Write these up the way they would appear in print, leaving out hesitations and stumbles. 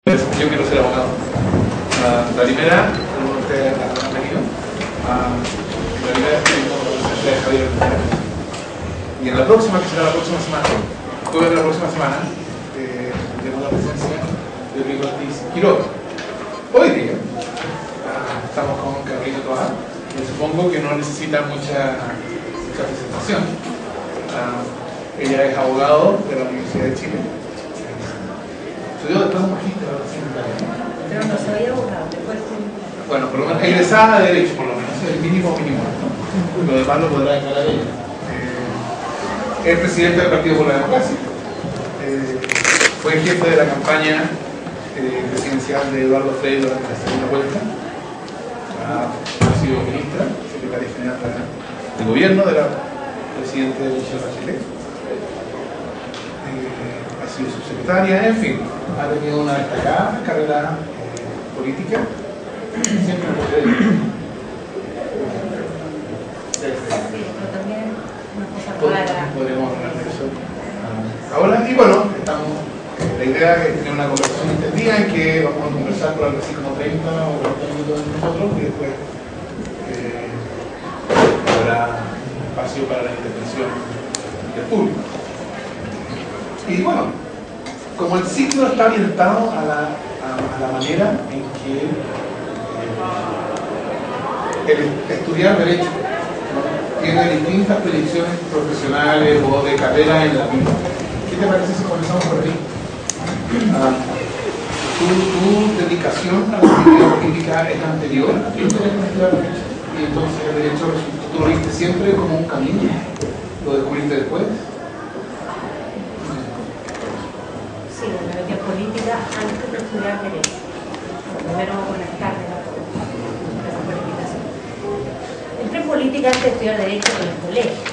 Yo quiero ser abogado. La primera, algunos de ustedes han venido. La primera es que tenemos la presencia de Javier Hernández. Y en la próxima, que será la próxima semana, jueves de la próxima semana, tenemos la presencia de Rodrigo Ortiz Quiroga. Hoy día estamos con Carolina Toá, que supongo que no necesita mucha presentación. Ella es abogado de la Universidad de Chile. Estudió después un magíster ahora sí en Italia. Pero no soy abogado, después bueno, por lo menos egresada de Derecho, por lo menos, es el mínimo, ¿no? Lo demás lo podrá declarar ella. Es presidente del Partido por la Democracia. Fue jefe de la campaña presidencial de Eduardo Frei durante la segunda vuelta. Ha sido ministra, secretaria general del gobierno de la presidenta Michelle Bachelet. Ha sido subsecretaria, en fin, ha tenido una destacada carrera política. Siempre me puede pero también una cosa rara. podremos hablar de eso ahora. Y bueno, estamos, la idea es tener una conversación entendida en que vamos a conversar por algo así como 30 o 40 minutos entre nosotros y después habrá espacio para la intervención del público. Y bueno, como el ciclo está orientado a la manera en que el estudiar Derecho tiene distintas proyecciones profesionales o de carrera en la vida. ¿Qué te parece si comenzamos por ahí? Tu dedicación a la actividad política es anterior a tu interés en estudiar Derecho, y entonces el Derecho tú lo viste siempre como un camino, lo descubriste después. Sí, me metí en política antes de estudiar Derecho. Primero conectar de la política. Entré en política antes de estudiar Derecho en el colegio,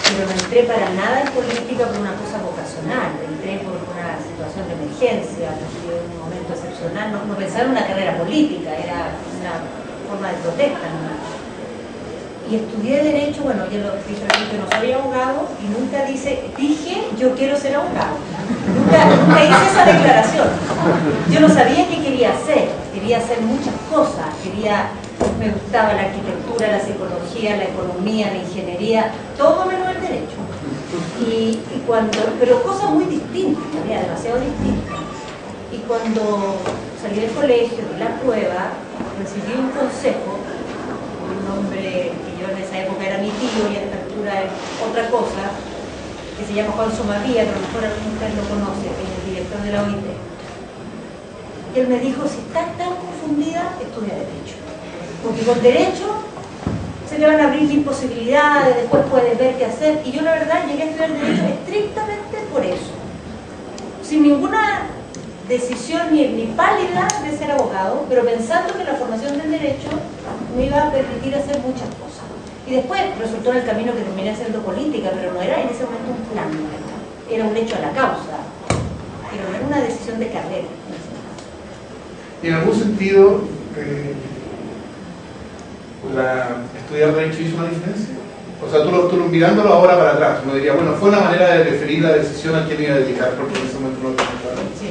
pero no entré para nada en política por una cosa vocacional, entré por una situación de emergencia, un momento excepcional, no pensaba en una carrera política, era una forma de protesta, ¿no? Y estudié Derecho, bueno, ya lo dije aquí que no soy abogado y nunca dije yo quiero ser abogado. Nunca hice esa declaración. Yo no sabía qué quería hacer muchas cosas, me gustaba la arquitectura, la psicología, la economía, la ingeniería, todo menos el Derecho. Pero cosas muy distintas, demasiado distintas. Y cuando salí del colegio, de la prueba, recibí un consejo de un hombre que yo en esa época era mi tío y a esta altura es otra cosa, que se llama Juan Somavía, pero a lo mejor algunos de ustedes lo conocen, que es el director de la OIT. Y él me dijo, si estás tan confundida, estudia Derecho. Porque con Derecho se le van a abrir mil posibilidades, después puedes ver qué hacer. Y yo la verdad llegué a estudiar Derecho estrictamente por eso. Sin ninguna decisión ni pálida de ser abogado, pero pensando que la formación del Derecho me iba a permitir hacer muchas cosas. Y después resultó en el camino que terminé haciendo política, pero no era en ese momento un plan, era un hecho a la causa, pero no era una decisión de carrera. Y en algún sentido, estudiar Derecho hizo una diferencia. O sea, tú mirándolo ahora para atrás, uno diría, bueno, fue una manera de definir la decisión a quién iba a dedicar, porque en ese momento no lo tenía claro. Sí.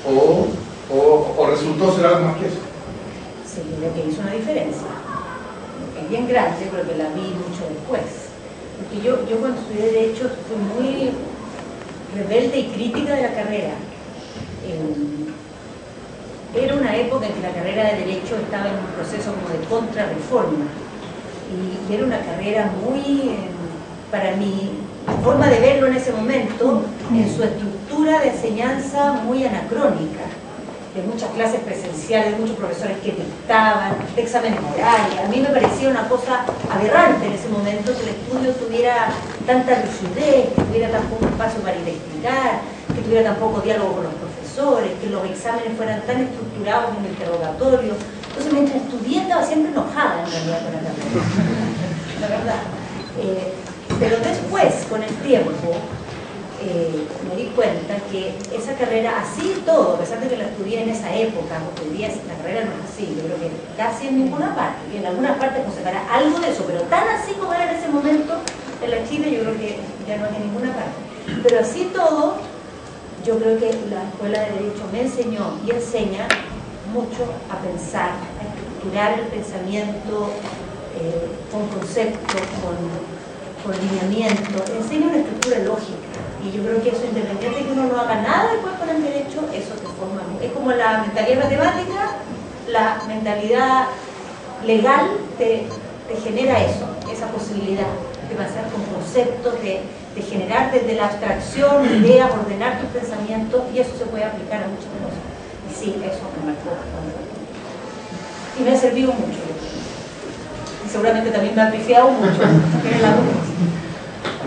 O resultó ser algo más que eso. Sí, lo que hizo una diferencia. Es bien grande, pero que la vi mucho después. Porque yo cuando estudié Derecho fui muy rebelde y crítica de la carrera. Era una época en que la carrera de Derecho estaba en un proceso como de contrarreforma. Y era una carrera muy, para mi forma de verlo en ese momento, en su estructura de enseñanza muy anacrónica. De muchas clases presenciales, de muchos profesores que dictaban, de exámenes orales. A mí me parecía una cosa aberrante en ese momento que el estudio tuviera tanta rigidez, que tuviera tan poco espacio para investigar, que tuviera tan poco diálogo con los profesores, que los exámenes fueran tan estructurados en el interrogatorio. Entonces, mientras estudié estaba siempre enojada en realidad con la carrera, la verdad. Pero después, con el tiempo, me di cuenta que esa carrera, así todo, a pesar de que la estudié en esa época, porque hoy día la carrera no es así, yo creo que casi en ninguna parte, y en algunas partes pues se sacará algo de eso, pero tan así como era en ese momento en la Chile, yo creo que ya no es en ninguna parte. Pero así todo, yo creo que la Escuela de Derecho me enseñó y enseña mucho a pensar, a estructurar el pensamiento con conceptos, con lineamientos, enseña una estructura lógica. Y yo creo que eso, independiente de que uno no haga nada después con el derecho, eso te forma. Es como la mentalidad matemática, la mentalidad legal te genera eso, esa posibilidad de pasar con conceptos, de generar desde la abstracción ideas, ordenar tus pensamientos, y eso se puede aplicar a muchas cosas. Y sí, eso me marcó bastante. Y me ha servido mucho. Y seguramente también me ha apreciado mucho. En la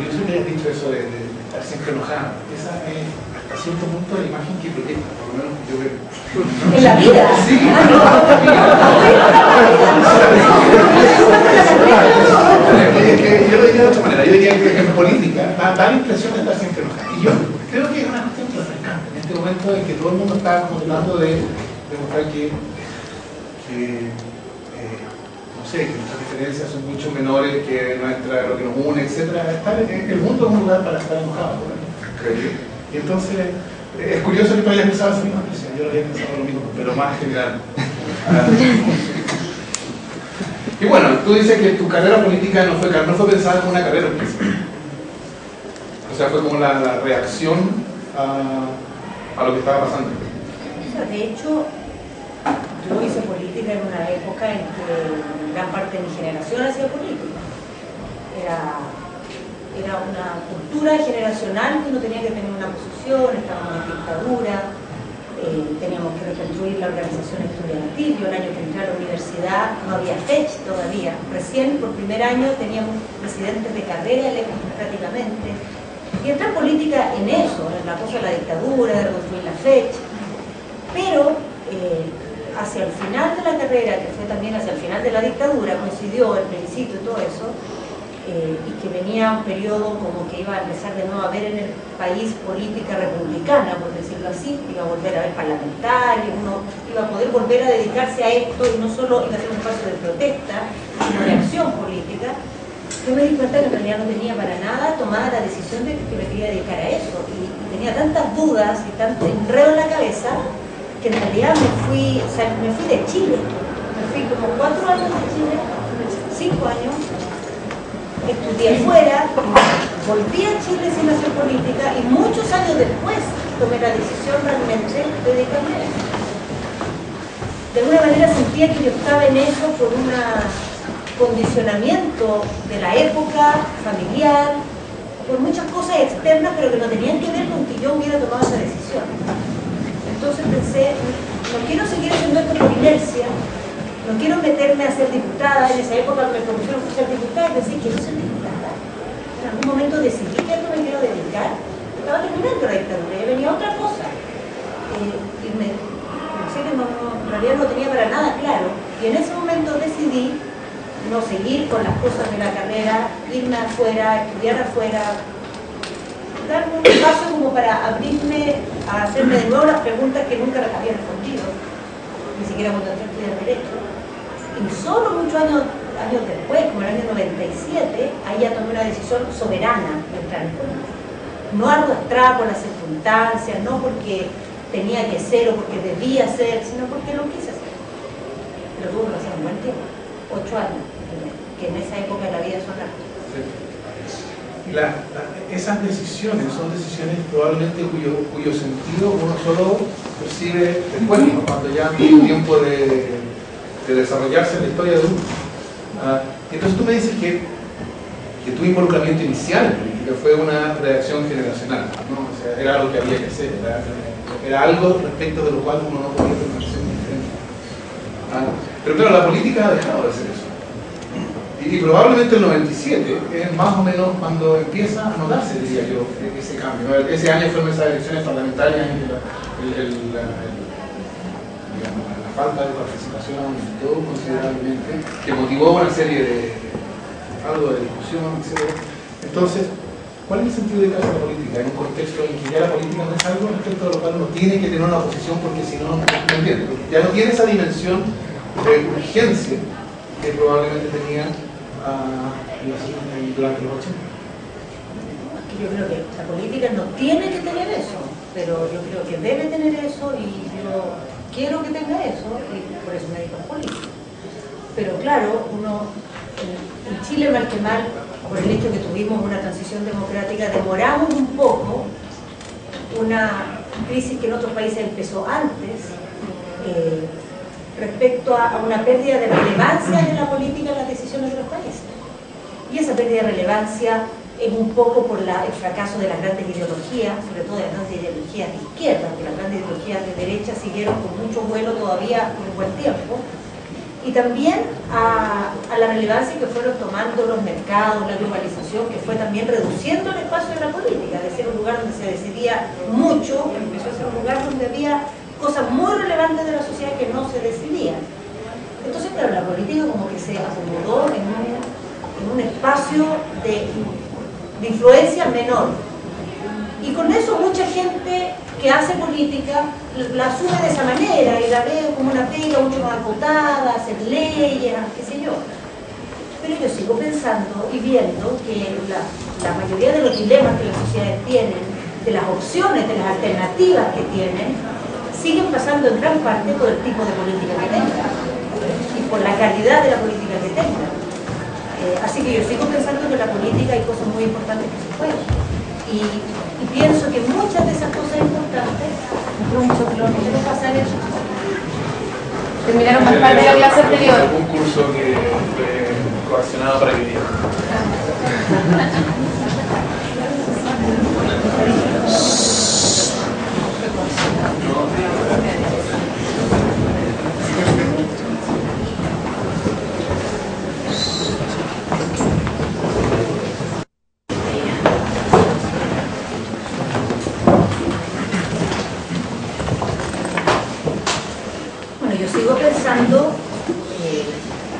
yo siempre he dicho eso de estar siempre enojada. Esa es hasta cierto punto la imagen que proyecta, por lo menos yo veo. ¿En la vida? Sí, yo lo diría de otra manera. Yo diría que en política da la impresión de estar siempre enojada. Y yo creo que es una cuestión refrescante en este momento en que todo el mundo está como tratando de demostrar que no sé, que nuestras diferencias son mucho menores que lo que nos une, etc. El mundo es un lugar para estar enojado, creo yo. Y entonces, es curioso que tú hayas pensado esa misma expresión. Yo lo había pensado lo mismo, pero más general. Y bueno, tú dices que tu carrera política no fue pensada como una carrera política. O sea, fue como la reacción a lo que estaba pasando. De hecho, yo hice política en una época en que gran parte de mi generación hacía política. Era una cultura generacional que uno tenía que tener una posición, estábamos en dictadura, teníamos que reconstruir la organización estudiantil. Yo el año que entré a la universidad no había FECH todavía, recién por primer año teníamos presidentes de carrera electos democráticamente. Y entré en política en eso, en la cosa de la dictadura, de reconstruir la FECH. Pero hacia el final de la carrera, que fue también hacia el final de la dictadura, coincidió el plebiscito y todo eso, y que venía un periodo como que iba a empezar de nuevo a ver en el país política republicana, por decirlo así, iba a volver a ver parlamentarios, uno iba a poder volver a dedicarse a esto y no solo iba a ser un espacio de protesta, sino de acción política. Yo me di cuenta que en realidad no tenía para nada tomada la decisión de que me quería dedicar a eso, y tenía tantas dudas y tanto enredo en la cabeza que en realidad me fui de Chile, me fui como 4 años de Chile, 5 años, estudié fuera, volví a Chile sin hacer política y muchos años después tomé la decisión realmente de dedicarme a eso. De alguna manera sentía que yo estaba en eso por un condicionamiento de la época, familiar, por muchas cosas externas, pero que no tenían que ver con que yo hubiera tomado esa decisión. Entonces pensé, no quiero seguir haciendo esto por inercia, no quiero meterme a ser diputada. En esa época me propusieron ser diputada y pensé, quiero ser diputada. En algún momento decidí que a esto me quiero dedicar. Estaba terminando la dictadura y venía otra cosa. Y pensé que en realidad no tenía para nada claro. Y en ese momento decidí no seguir con las cosas de la carrera, irme afuera, estudiar afuera, darme un paso como para abrirme a hacerme de nuevo las preguntas que nunca las había respondido, ni siquiera cuando entré a estudiar Derecho. Y solo muchos años después, como el año 97, ahí ya tomé una decisión soberana de entrar en política. No arrastrada por las circunstancias, no porque tenía que ser o porque debía ser, sino porque lo quise hacer. Pero tuve que pasar un buen tiempo, 8 años, que en esa época de la vida son largas. Esas decisiones son decisiones probablemente cuyo sentido uno solo percibe después, ¿no? Cuando ya tiene tiempo de desarrollarse en la historia de uno. Entonces tú me dices que tu involucramiento inicial en política fue una reacción generacional, ¿no? O sea, era algo que había que hacer, era algo respecto de lo cual uno no podía permanecer indiferente. Pero claro, la política ha dejado de hacer eso. Y probablemente el 97 es más o menos cuando empieza a notarse, diría yo, ese cambio, ¿no? Ese año fueron esas elecciones parlamentarias en que la falta de participación aumentó considerablemente, que motivó una serie de algo de discusión, etc. Entonces, ¿cuál es el sentido de casa de la política? En un contexto en que ya la política no es algo respecto a lo cual uno tiene que tener una posición, porque si no, no entiende. Ya no tiene esa dimensión de urgencia que probablemente tenía durante los 80. Yo creo que la política no tiene que tener eso. pero yo creo que debe tener eso y yo quiero que tenga eso y por eso me dedico a la política. Pero claro, en Chile mal que mal, por el hecho que tuvimos una transición democrática, demoramos un poco una crisis que en otros países empezó antes, respecto a una pérdida de relevancia de la política en las decisiones de los países. Y esa pérdida de relevancia es un poco por el fracaso de las grandes ideologías, sobre todo de las grandes ideologías de izquierda, porque las grandes ideologías de derecha siguieron con mucho vuelo todavía por un buen tiempo. Y también a la relevancia que fueron tomando los mercados, la globalización, que fue también reduciendo el espacio de la política, de ser un lugar donde se decidía mucho, empezó a ser un lugar donde había cosas muy relevantes de la sociedad que no se decidían. Entonces, claro, la política como que se acomodó en un espacio de influencia menor. Y con eso mucha gente que hace política la asume de esa manera y la ve como una pega mucho más acotada, hacer leyes, qué sé yo. Pero yo sigo pensando y viendo que la mayoría de los dilemas que las sociedades tienen, de las opciones, de las alternativas que tienen, siguen pasando en gran parte por el tipo de política que tengan y por la calidad de la política que tengan. Así que yo sigo pensando que en la política hay cosas muy importantes que se pueden. Y pienso que muchas de esas cosas importantes, lo que debe pasar es... Terminaron más tarde de la clase anterior. Un curso que fue coaccionado para vivir.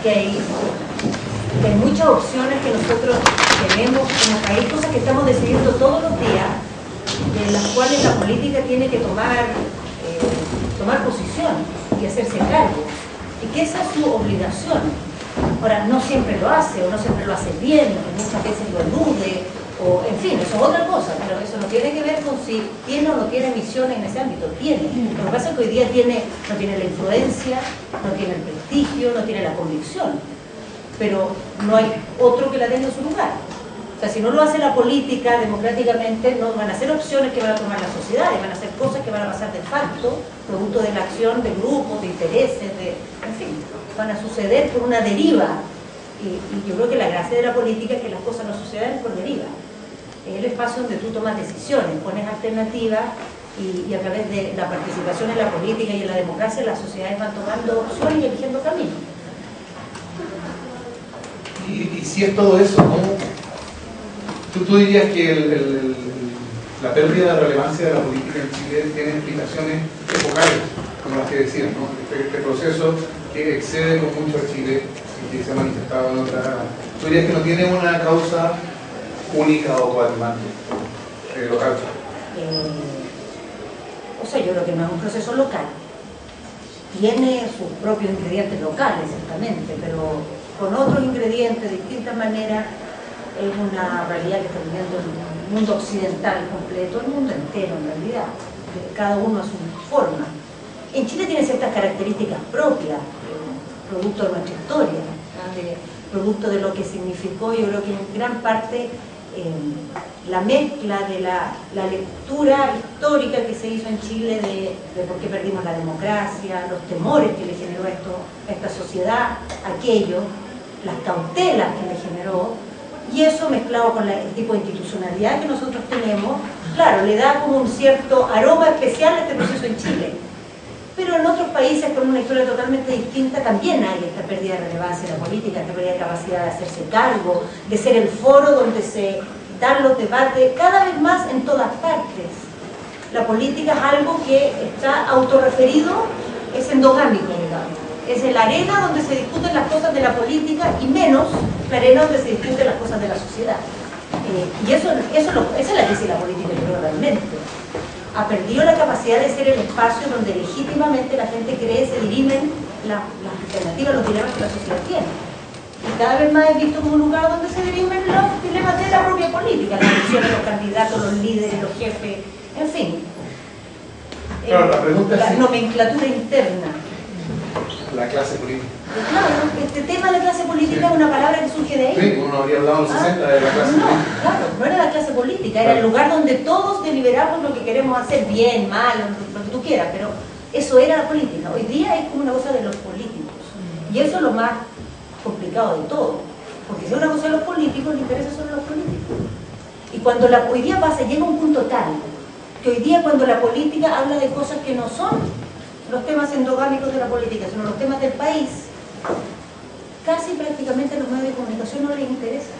Que hay muchas opciones que nosotros tenemos, como hay cosas que estamos decidiendo todos los días, en las cuales la política tiene que tomar posición y hacerse cargo, y que esa es su obligación. Ahora, no siempre lo hace, o no siempre lo hace bien, o muchas veces lo elude, o en fin, eso es otra cosa, pero eso no tiene que ver con si tiene o no tiene misiones en ese ámbito. Tiene. Lo que pasa es que hoy día no tiene la influencia, no tiene el prestigio, no tiene la convicción, pero no hay otro que la tenga en su lugar. O sea, si no lo hace la política democráticamente, no van a ser opciones que van a tomar las sociedades, van a ser cosas que van a pasar de facto, producto de la acción de grupos, de intereses, en fin, van a suceder por una deriva. Y yo creo que la gracia de la política es que las cosas no suceden por deriva. Es el espacio donde tú tomas decisiones, pones alternativas y a través de la participación en la política y en la democracia las sociedades van tomando opciones y eligiendo caminos. Y si es todo eso, ¿cómo? ¿Tú dirías que la pérdida de relevancia de la política en Chile tiene implicaciones epocales, como las que decías, ¿no? Este proceso que excede con mucho a Chile y que se ha manifestado en otras... ¿Tú dirías que no tiene una causa única o coadyuvante local? O sea, yo creo que no es un proceso local. Tiene sus propios ingredientes locales, ciertamente, pero con otros ingredientes de distintas maneras. Es una realidad que está viviendo el mundo occidental completo, el mundo entero en realidad, cada uno a su forma. En Chile tiene ciertas características propias, producto de nuestra historia, producto de lo que significó, yo creo que en gran parte la mezcla de la lectura histórica que se hizo en Chile de por qué perdimos la democracia, los temores que le generó a esta sociedad, aquello, las cautelas que le generó. Y eso mezclado con el tipo de institucionalidad que nosotros tenemos, claro, le da como un cierto aroma especial a este proceso en Chile. Pero en otros países con una historia totalmente distinta también hay esta pérdida de relevancia de la política, esta pérdida de capacidad de hacerse cargo, de ser el foro donde se dan los debates cada vez más en todas partes. La política es algo que está autorreferido, es endogámico, digamos. Es la arena donde se discuten las cosas de la política y menos la arena donde se discuten las cosas de la sociedad. Y esa es la crisis de la política, yo creo, realmente. Ha perdido la capacidad de ser el espacio donde legítimamente la gente cree se dirimen las alternativas, los dilemas que la sociedad tiene. Y cada vez más es visto como un lugar donde se dirimen los dilemas de la propia política, las elecciones, los candidatos, los líderes, los jefes, en fin. Claro, la pregunta es la si nomenclatura interna. la clase política. Claro, este tema de la clase política es una palabra que surge de ahí. Sí, uno habría hablado en los 60 de la clase política. Claro, no era la clase política, era el lugar donde todos deliberamos lo que queremos hacer, bien, mal, lo que tú quieras, pero eso era la política. Hoy día es como una cosa de los políticos. Y eso es lo más complicado de todo. Porque si es una cosa de los políticos, le interesa solo a los políticos. Y cuando hoy día llega un punto tal, que hoy día cuando la política habla de cosas que no son los temas endogámicos de la política, sino los temas del país, casi prácticamente a los medios de comunicación no les interesa.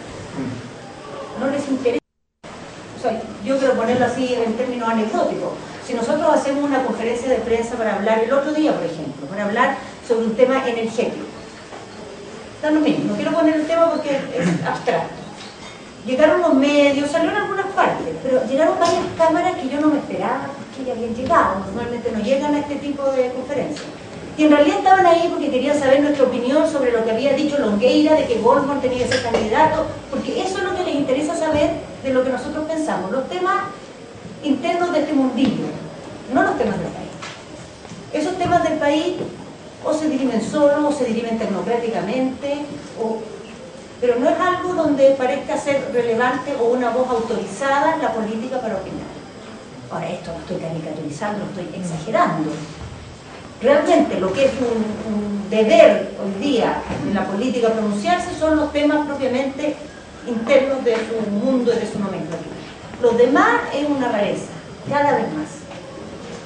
No les interesa. O sea, yo quiero ponerlo así en términos anecdóticos. Si nosotros hacemos una conferencia de prensa para hablar el otro día, por ejemplo, para hablar sobre un tema energético, está lo mismo, no quiero poner el tema porque es abstracto. Llegaron los medios, salió en algunas partes, pero llegaron varias cámaras que yo no me esperaba que ya habían llegado. Normalmente no llegan a este tipo de conferencias. Y en realidad estaban ahí porque querían saber nuestra opinión sobre lo que había dicho Longueira, de que Goldman tenía que ser candidato, porque eso es lo que les interesa saber de lo que nosotros pensamos, los temas internos de este mundillo, no los temas del país. Esos temas del país o se dirimen solos, o se dirimen tecnocráticamente, pero no es algo donde parezca ser relevante o una voz autorizada la política para opinar. Ahora, esto lo estoy caricaturizando, lo estoy exagerando. Realmente lo que es un deber hoy día en la política pronunciarse son los temas propiamente internos de su mundo y de su nomenclatura. Los demás es una rareza, cada vez más.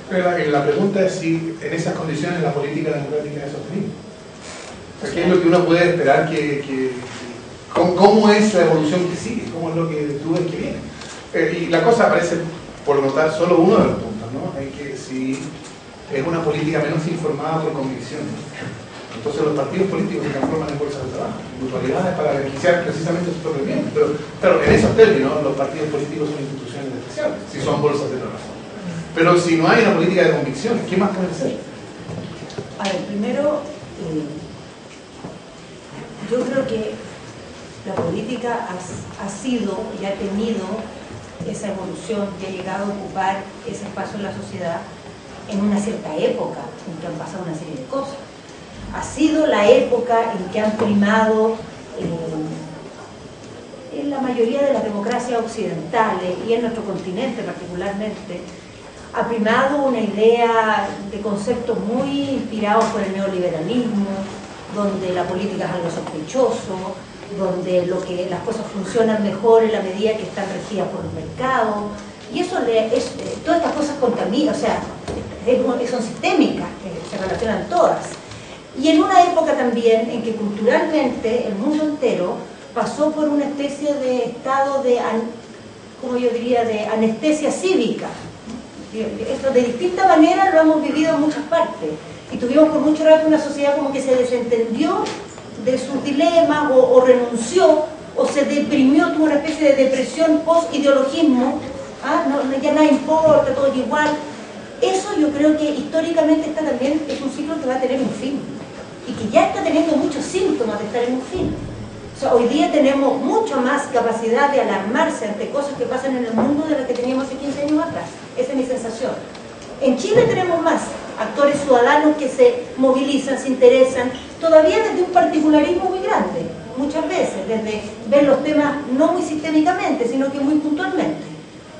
Pero la pregunta es si en esas condiciones la política democrática es sostenible. ¿Qué es lo que uno puede esperar ¿Cómo es la evolución que sigue? ¿Cómo es lo que tú ves que viene? Y la cosa parece, por notar, solo uno de los puntos, ¿no? En que si es una política menos informada por convicción, entonces los partidos políticos se transforman en bolsas de trabajo, mutualidades para beneficiar precisamente su propio bien. Pero claro, en esos términos los partidos políticos son instituciones especiales, si son bolsas de trabajo. Pero si no hay una política de convicción, ¿qué más puede ser? A ver, primero, yo creo que la política ha sido y ha tenido esa evolución que ha llegado a ocupar ese espacio en la sociedad en una cierta época en que han pasado una serie de cosas. Ha sido la época en que han primado en la mayoría de las democracias occidentales y en nuestro continente particularmente, ha primado una idea de conceptos muy inspirados por el neoliberalismo, donde la política es algo sospechoso, donde las cosas funcionan mejor en la medida que están regidas por los mercados, y eso todas estas cosas contaminan, o sea, son sistémicas, que se relacionan todas. Y en una época también en que culturalmente el mundo entero pasó por una especie de estado de, como yo diría, de anestesia cívica. Esto de distinta manera lo hemos vivido en muchas partes, y tuvimos por mucho rato una sociedad como que se desentendió de sus dilemas, o renunció, o se deprimió, tuvo una especie de depresión post-ideologismo, ya nada importa, todo es igual. Eso yo creo que históricamente también es un ciclo que va a tener un fin, y que ya está teniendo muchos síntomas de estar en un fin. O sea, hoy día tenemos mucha más capacidad de alarmarse ante cosas que pasan en el mundo de las que teníamos hace 15 años atrás. Esa es mi sensación. En Chile tenemos más actores ciudadanos que se movilizan, se interesan, todavía desde un particularismo muy grande, muchas veces, desde ver los temas no muy sistémicamente, sino que muy puntualmente.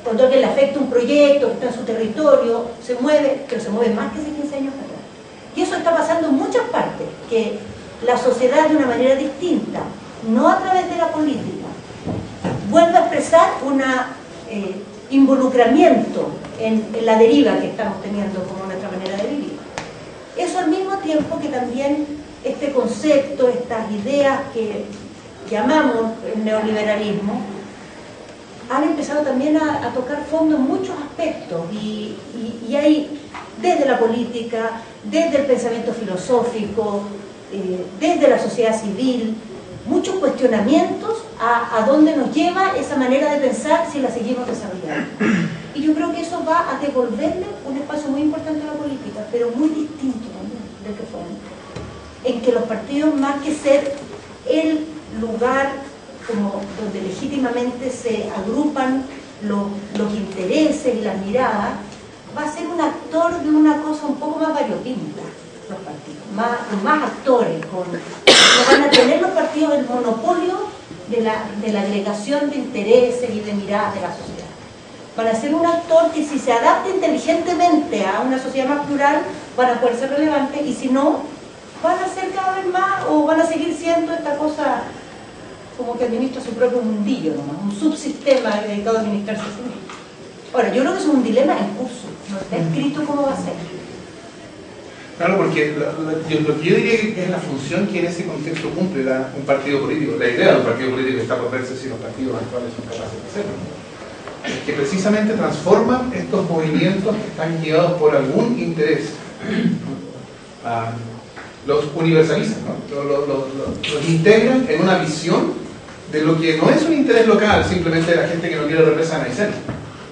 Cuando a alguien le afecta un proyecto que está en su territorio, se mueve, pero se mueve más que hace 15 años atrás. Y eso está pasando en muchas partes, que la sociedad de una manera distinta, no a través de la política, vuelve a expresar un involucramiento en la deriva que estamos teniendo como nuestra manera de vivir. Eso al mismo tiempo que también este concepto, estas ideas que llamamos el neoliberalismo, han empezado también a tocar fondo en muchos aspectos, y hay desde la política, desde el pensamiento filosófico, desde la sociedad civil, muchos cuestionamientos a dónde nos lleva esa manera de pensar si la seguimos desarrollando. Y yo creo que eso va a devolverle un espacio muy importante a la política, pero muy distinto también del que fue antes, en que los partidos, más que ser el lugar como donde legítimamente se agrupan los intereses y las miradas, va a ser un actor de una cosa un poco más variopinta, los partidos, más actores, no van a tener los partidos el monopolio de la agregación de intereses y de miradas de la sociedad. Van a ser un actor que, si se adapta inteligentemente a una sociedad más plural, van a poder ser relevantes, y si no, van a ser cada vez más, o van a seguir siendo esta cosa como que administra su propio mundillo nomás, un subsistema dedicado a administrarse a sí mismo. Ahora, yo creo que es un dilema en curso, no está escrito cómo va a ser. Claro, porque lo que yo diría que es la función que en ese contexto cumple un partido político. La idea de un partido político está por verse si los partidos actuales son capaces de hacerlo. Es que precisamente transforman estos movimientos que están guiados por algún interés. Los universalizan, ¿no? Los integran en una visión de lo que no es un interés local, simplemente de la gente que no quiere represa en Aysén.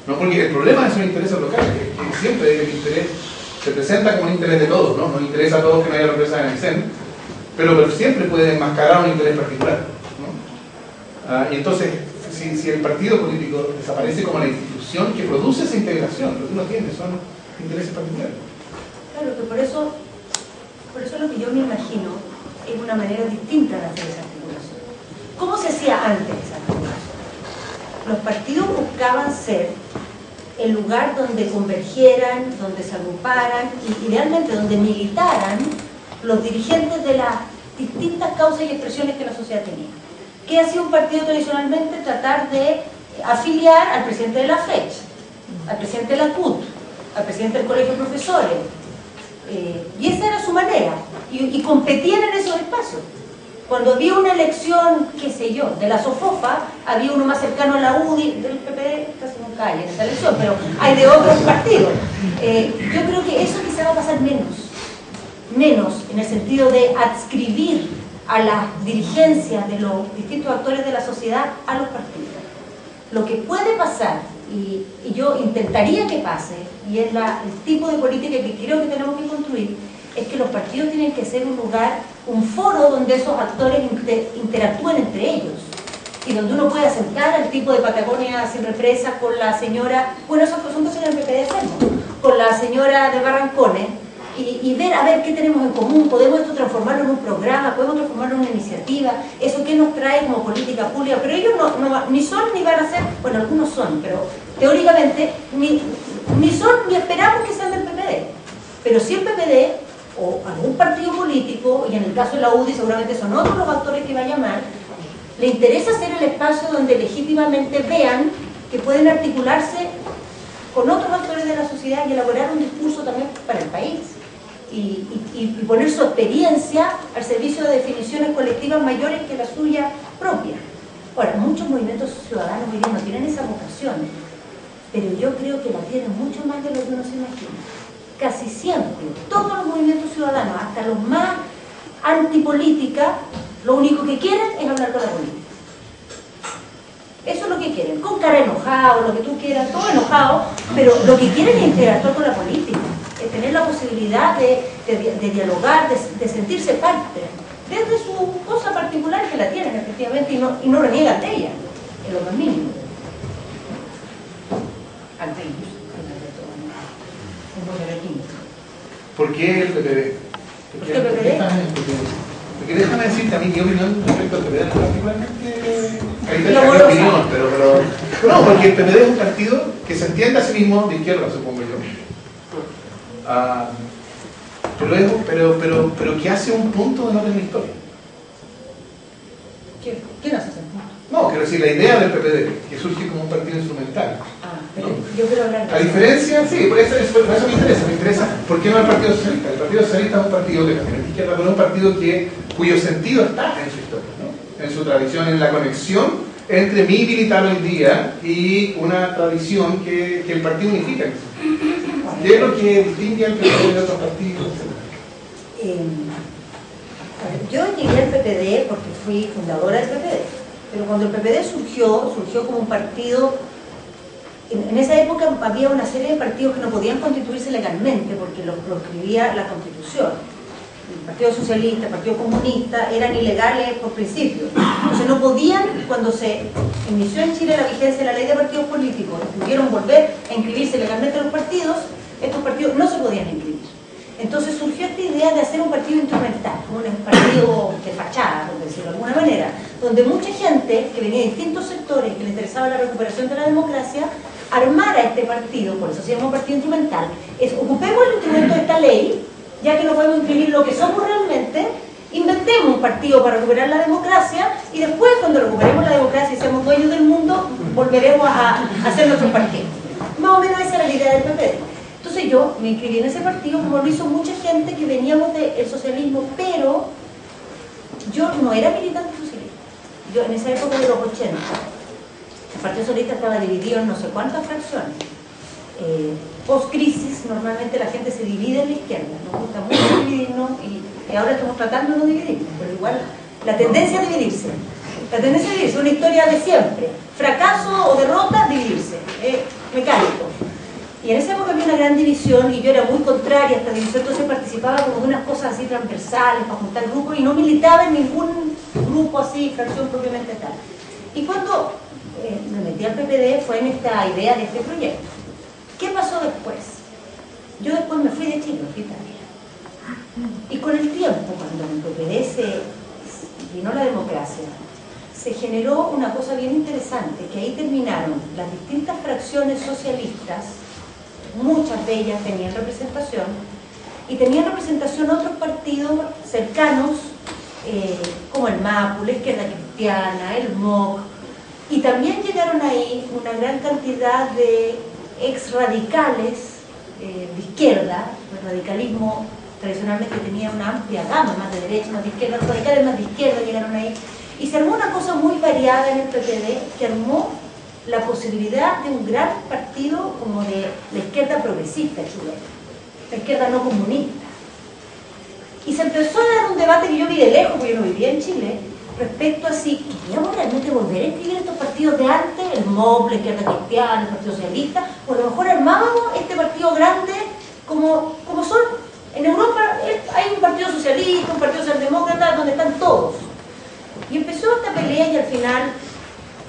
No, porque el problema es un interés local, que siempre el interés se presenta como un interés de todos, ¿no? Nos interesa a todos que no haya represa en Aysén, pero siempre puede enmascarar un interés particular, ¿no? Y entonces, si el partido político desaparece como la institución que produce esa integración, lo que uno tiene son intereses particulares. Claro, que por eso lo que yo me imagino es una manera distinta de hacer esa articulación. ¿Cómo se hacía antes esa articulación? Los partidos buscaban ser el lugar donde convergieran, donde se agruparan y idealmente donde militaran los dirigentes de las distintas causas y expresiones que la sociedad tenía. ¿Qué hacía un partido tradicionalmente? Tratar de afiliar al presidente de la FECH, al presidente de la CUT, al presidente del Colegio de Profesores, y esa era su manera, y competían en esos espacios. Cuando había una elección, qué sé yo, de la SOFOFA, había uno más cercano a la UDI, del PP casi nunca hay en esa elección, pero hay de otros partidos. Yo creo que eso quizá va a pasar menos en el sentido de adscribir a las dirigencias de los distintos actores de la sociedad a los partidos. Lo que puede pasar, y yo intentaría que pase, y es el tipo de política que creo que tenemos que construir, es que los partidos tienen que ser un lugar, un foro donde esos actores interactúen entre ellos, y donde uno pueda sentar al tipo de Patagonia sin represas con la señora, bueno, esas son cosas que en el PPD hacemos, con la señora de Barrancones, y ver a ver qué tenemos en común. Podemos esto transformarlo en un programa, podemos transformarlo en una iniciativa, eso que nos trae como política pública, pero ellos ni son ni van a ser, bueno, algunos son, pero teóricamente ni son ni esperamos que sean del PPD, pero si el PPD o algún partido político, y en el caso de la UDI seguramente son otros los actores que va a llamar, le interesa ser el espacio donde legítimamente vean que pueden articularse con otros actores de la sociedad y elaborar un discurso también para el país, y poner su experiencia al servicio de definiciones colectivas mayores que la suya propia. Ahora, muchos movimientos ciudadanos hoy día no tienen esa vocación, pero yo creo que la tienen mucho más de lo que uno se imagina. Casi siempre, todos los movimientos ciudadanos, hasta los más antipolítica, lo único que quieren es hablar con la política. Eso es lo que quieren, con cara enojado, lo que tú quieras, todo enojado, pero lo que quieren es interactuar con la política, es tener la posibilidad de dialogar, de sentirse parte, desde su cosa particular que la tienen efectivamente y no reniegan de ella, en lo más mínimo. Ante ellos. ¿Por qué el PPD? ¿Por qué el PPD? Porque déjame decirte a mí mi opinión respecto al PPD, particularmente opinión, pero no, porque el PPD es un partido que se entiende a sí mismo de izquierda, supongo yo. Pero que hace un punto de no tener historia. ¿Quién hace ese punto? No, quiero decir, la idea del PPD, que surge como un partido instrumental. Pero ¿no? Yo quiero hablar de a diferencia, sí, por eso me interesa. ¿Por qué no el Partido Socialista? El Partido Socialista es un partido que también es de izquierda, pero es un partido cuyo sentido está en su historia, ¿no? En su tradición, en la conexión entre mi militar hoy día y una tradición que el partido unifica. ¿Qué es lo que distingue al PPD de otros partidos? Yo llegué al PPD porque fui fundadora del PPD, pero cuando el PPD surgió como un partido. En esa época había una serie de partidos que no podían constituirse legalmente porque los proscribía la Constitución. El Partido Socialista, el Partido Comunista eran ilegales por principio. Entonces no podían, cuando se inició en Chile la vigencia de la ley de partidos políticos, y pudieron volver a inscribirse legalmente los partidos, estos partidos no se podían inscribir. Entonces surgió esta idea de hacer un partido instrumental, un partido de fachada, por decirlo de alguna manera, donde mucha gente que venía de distintos sectores que le interesaba la recuperación de la democracia, armara este partido, por eso se llama un partido instrumental, es ocupemos el instrumento de esta ley, ya que no podemos inscribir lo que somos realmente, inventemos un partido para recuperar la democracia y después cuando recuperemos la democracia y seamos dueños del mundo, volveremos a hacer nuestro partido. Más o menos esa era la idea del PPD. Entonces yo me inscribí en ese partido, como lo hizo mucha gente que veníamos del socialismo, pero yo no era militante socialista. Yo en esa época de los 80, el Partido Socialista estaba dividido en no sé cuántas fracciones. Post-crisis, normalmente la gente se divide en la izquierda, nos gusta mucho dividirnos y ahora estamos tratando de no dividirnos, pero igual la tendencia a dividirse. La tendencia a dividirse es una historia de siempre. Fracaso o derrota, dividirse. Mecánico. Y en esa época había una gran división y yo era muy contraria a esta división, entonces participaba como de unas cosas así transversales para juntar grupos y no militaba en ningún grupo así, fracción propiamente tal. Y cuando me metí al PPD fue en esta idea de este proyecto. ¿Qué pasó después? Yo después me fui de Chile, fui a Italia. Y con el tiempo, cuando en el PPD se vino la democracia, se generó una cosa bien interesante, que ahí terminaron las distintas fracciones socialistas, muchas de ellas tenían representación, y tenían representación otros partidos cercanos, como el MAPU, la Izquierda Cristiana, el MOC, y también llegaron ahí una gran cantidad de ex-radicales de izquierda. El radicalismo tradicionalmente tenía una amplia gama, más de derecha, más de izquierda, los radicales más de izquierda llegaron ahí, y se armó una cosa muy variada en el PPD, que armó la posibilidad de un gran partido como de la izquierda progresista chilena, la izquierda no comunista. Y se empezó a dar un debate que yo vi de lejos, porque yo no vivía en Chile, respecto a si queríamos realmente volver a escribir estos partidos de antes, el MOB, la Izquierda Cristiana, el Partido Socialista, o a lo mejor armábamos este partido grande como son. En Europa hay un partido socialista, un partido socialdemócrata, donde están todos. Y empezó esta pelea y al final,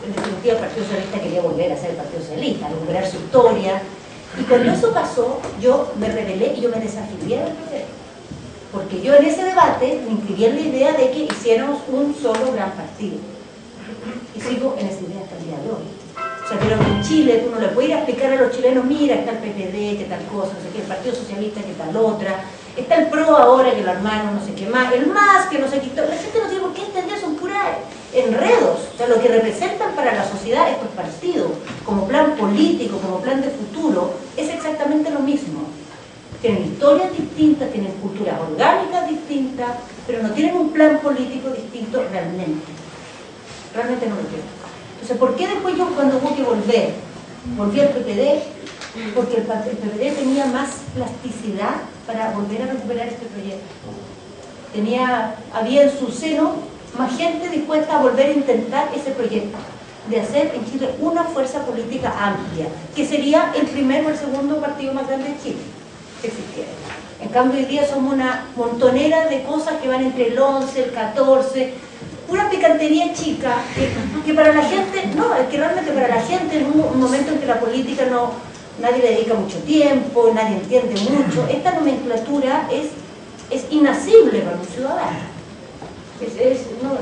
en definitiva, el Partido Socialista quería volver a ser el Partido Socialista, recuperar su historia. Y cuando eso pasó, yo me rebelé y yo me desafilié del PPD. Porque yo en ese debate me inscribí en la idea de que hiciéramos un solo gran partido. Y sigo en esa idea hasta el día de hoy. O sea, pero en Chile tú no le puedes ir a explicar a los chilenos, mira, está el PPD, que tal cosa, no sé qué, el Partido Socialista, que tal otra, está el PRO ahora, que lo armaron, no sé qué más, el MAS, que no sé qué, la gente no tiene por qué entender, son puras enredos. O sea, lo que representan para la sociedad estos partidos, como plan político, como plan de futuro, es exactamente lo mismo. Tienen historias distintas, tienen culturas orgánicas distintas, pero no tienen un plan político distinto realmente. Realmente no lo tienen. Entonces, ¿por qué después yo cuando hubo que volví al PPD? Porque el PPD tenía más plasticidad para volver a recuperar este proyecto. Había en su seno más gente dispuesta a volver a intentar ese proyecto, de hacer en Chile una fuerza política amplia, que sería el primer o el segundo partido más grande de Chile, que existiera. En cambio, hoy día somos una montonera de cosas que van entre el 11, el 14, pura picantería chica, que para la gente, no, es que realmente para la gente en un momento en que la política nadie le dedica mucho tiempo, nadie entiende mucho, esta nomenclatura es inasible para un ciudadano.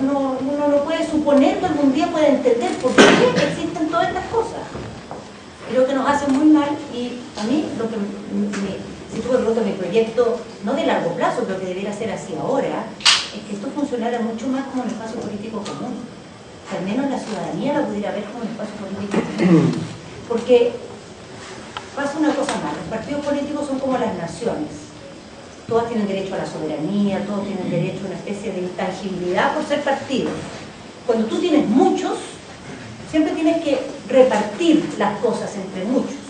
Uno no puede suponer que algún día pueda entender por qué existen todas estas cosas. Creo que nos hacen muy mal y a mí, si tú me preguntas mi proyecto, no de largo plazo, pero que debiera ser así ahora, es que esto funcionara mucho más como un espacio político común. Que al menos la ciudadanía lo pudiera ver como un espacio político común. Porque pasa una cosa más, los partidos políticos son como las naciones. Todas tienen derecho a la soberanía, todos tienen derecho a una especie de intangibilidad por ser partidos. Cuando tú tienes muchos, siempre tienes que repartir las cosas entre muchos.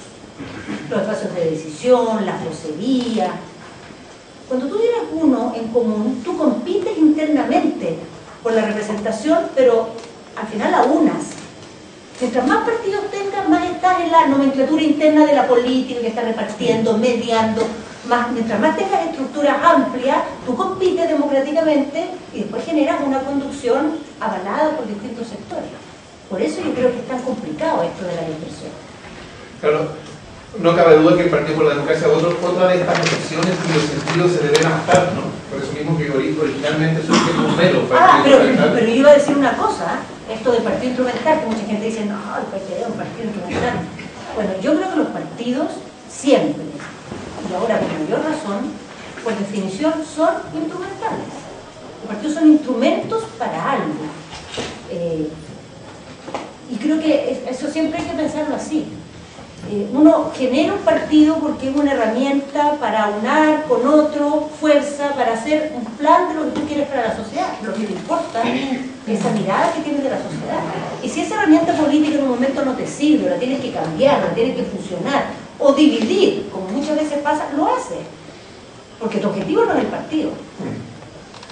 Los espacios de decisión, las vocerías. Cuando tú tienes uno en común, tú compites internamente por la representación, pero al final aunas. Mientras más partidos tengas, más estás en la nomenclatura interna de la política que está repartiendo, mediando. Mientras más tengas estructuras amplias, tú compites democráticamente y después generas una conducción avalada por distintos sectores. Por eso yo creo que es tan complicado esto de la inversión. Claro, no cabe duda que el Partido por la Democracia otra de estas excepciones y los sentidos se deben adaptar, ¿no? Por eso mismo que originalmente surge como mero partido instrumental. Pero yo iba a decir una cosa, esto del partido instrumental, que mucha gente dice, no, el PPD es un partido instrumental. Bueno, yo creo que los partidos siempre, y ahora con mayor razón, por definición, son instrumentales. Los partidos son instrumentos para algo. Y creo que eso siempre hay que pensarlo así. Uno genera un partido porque es una herramienta para unar con otro fuerza, para hacer un plan de lo que tú quieres para la sociedad. Lo que te importa es esa mirada que tienes de la sociedad. Y si esa herramienta política en un momento no te sirve, la tienes que cambiar, la tienes que fusionar o dividir, como muchas veces pasa, lo haces. Porque tu objetivo no es el partido.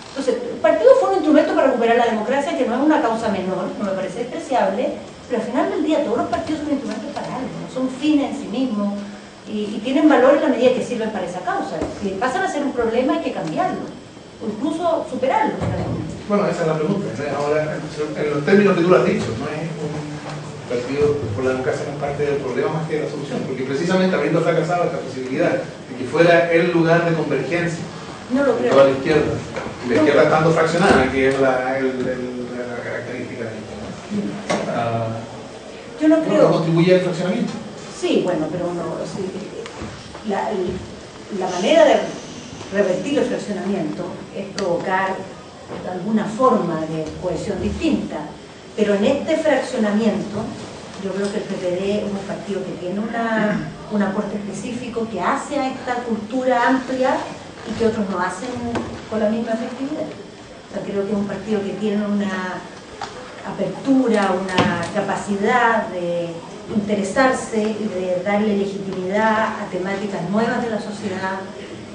Entonces, el partido fue un instrumento para recuperar la democracia, que no es una causa menor, no me parece despreciable, pero al final del día todos los partidos son instrumentos para algo, no son fines en sí mismos y tienen valor en la medida que sirven para esa causa. Si pasan a ser un problema hay que cambiarlo, o incluso superarlo. Bueno, esa es la pregunta. Ahora, en los términos que tú lo has dicho, no es un partido por la democracia, no es parte del problema más que de la solución, porque precisamente habiendo fracasado esta posibilidad de que fuera el lugar de convergencia no lo creo. de toda la izquierda, y la izquierda estando fraccionada, que es la característica de la izquierda. Yo no creo. ¿No contribuye al fraccionamiento? Sí, bueno, pero sí, la manera de revertir el fraccionamiento es provocar alguna forma de cohesión distinta, pero en este fraccionamiento yo creo que el PPD es un partido que tiene un aporte específico que hace a esta cultura amplia y que otros no hacen con la misma efectividad. O sea, creo que es un partido que tiene una apertura, una capacidad de interesarse y de darle legitimidad a temáticas nuevas de la sociedad,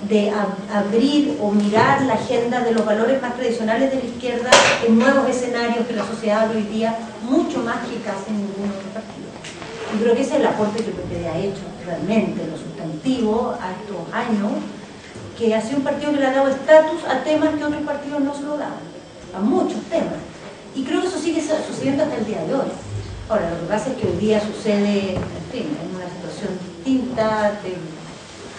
de abrir o mirar la agenda de los valores más tradicionales de la izquierda en nuevos escenarios que la sociedad hoy día, mucho más que casi ningún otro partido. Y creo que ese es el aporte que el PPD ha hecho realmente en lo sustantivo a estos años, que ha sido un partido que le ha dado estatus a temas que otros partidos no se lo daban, a muchos temas. Y creo que eso sigue sucediendo hasta el día de hoy. Ahora, lo que pasa es que hoy día sucede, en fin, en una situación distinta,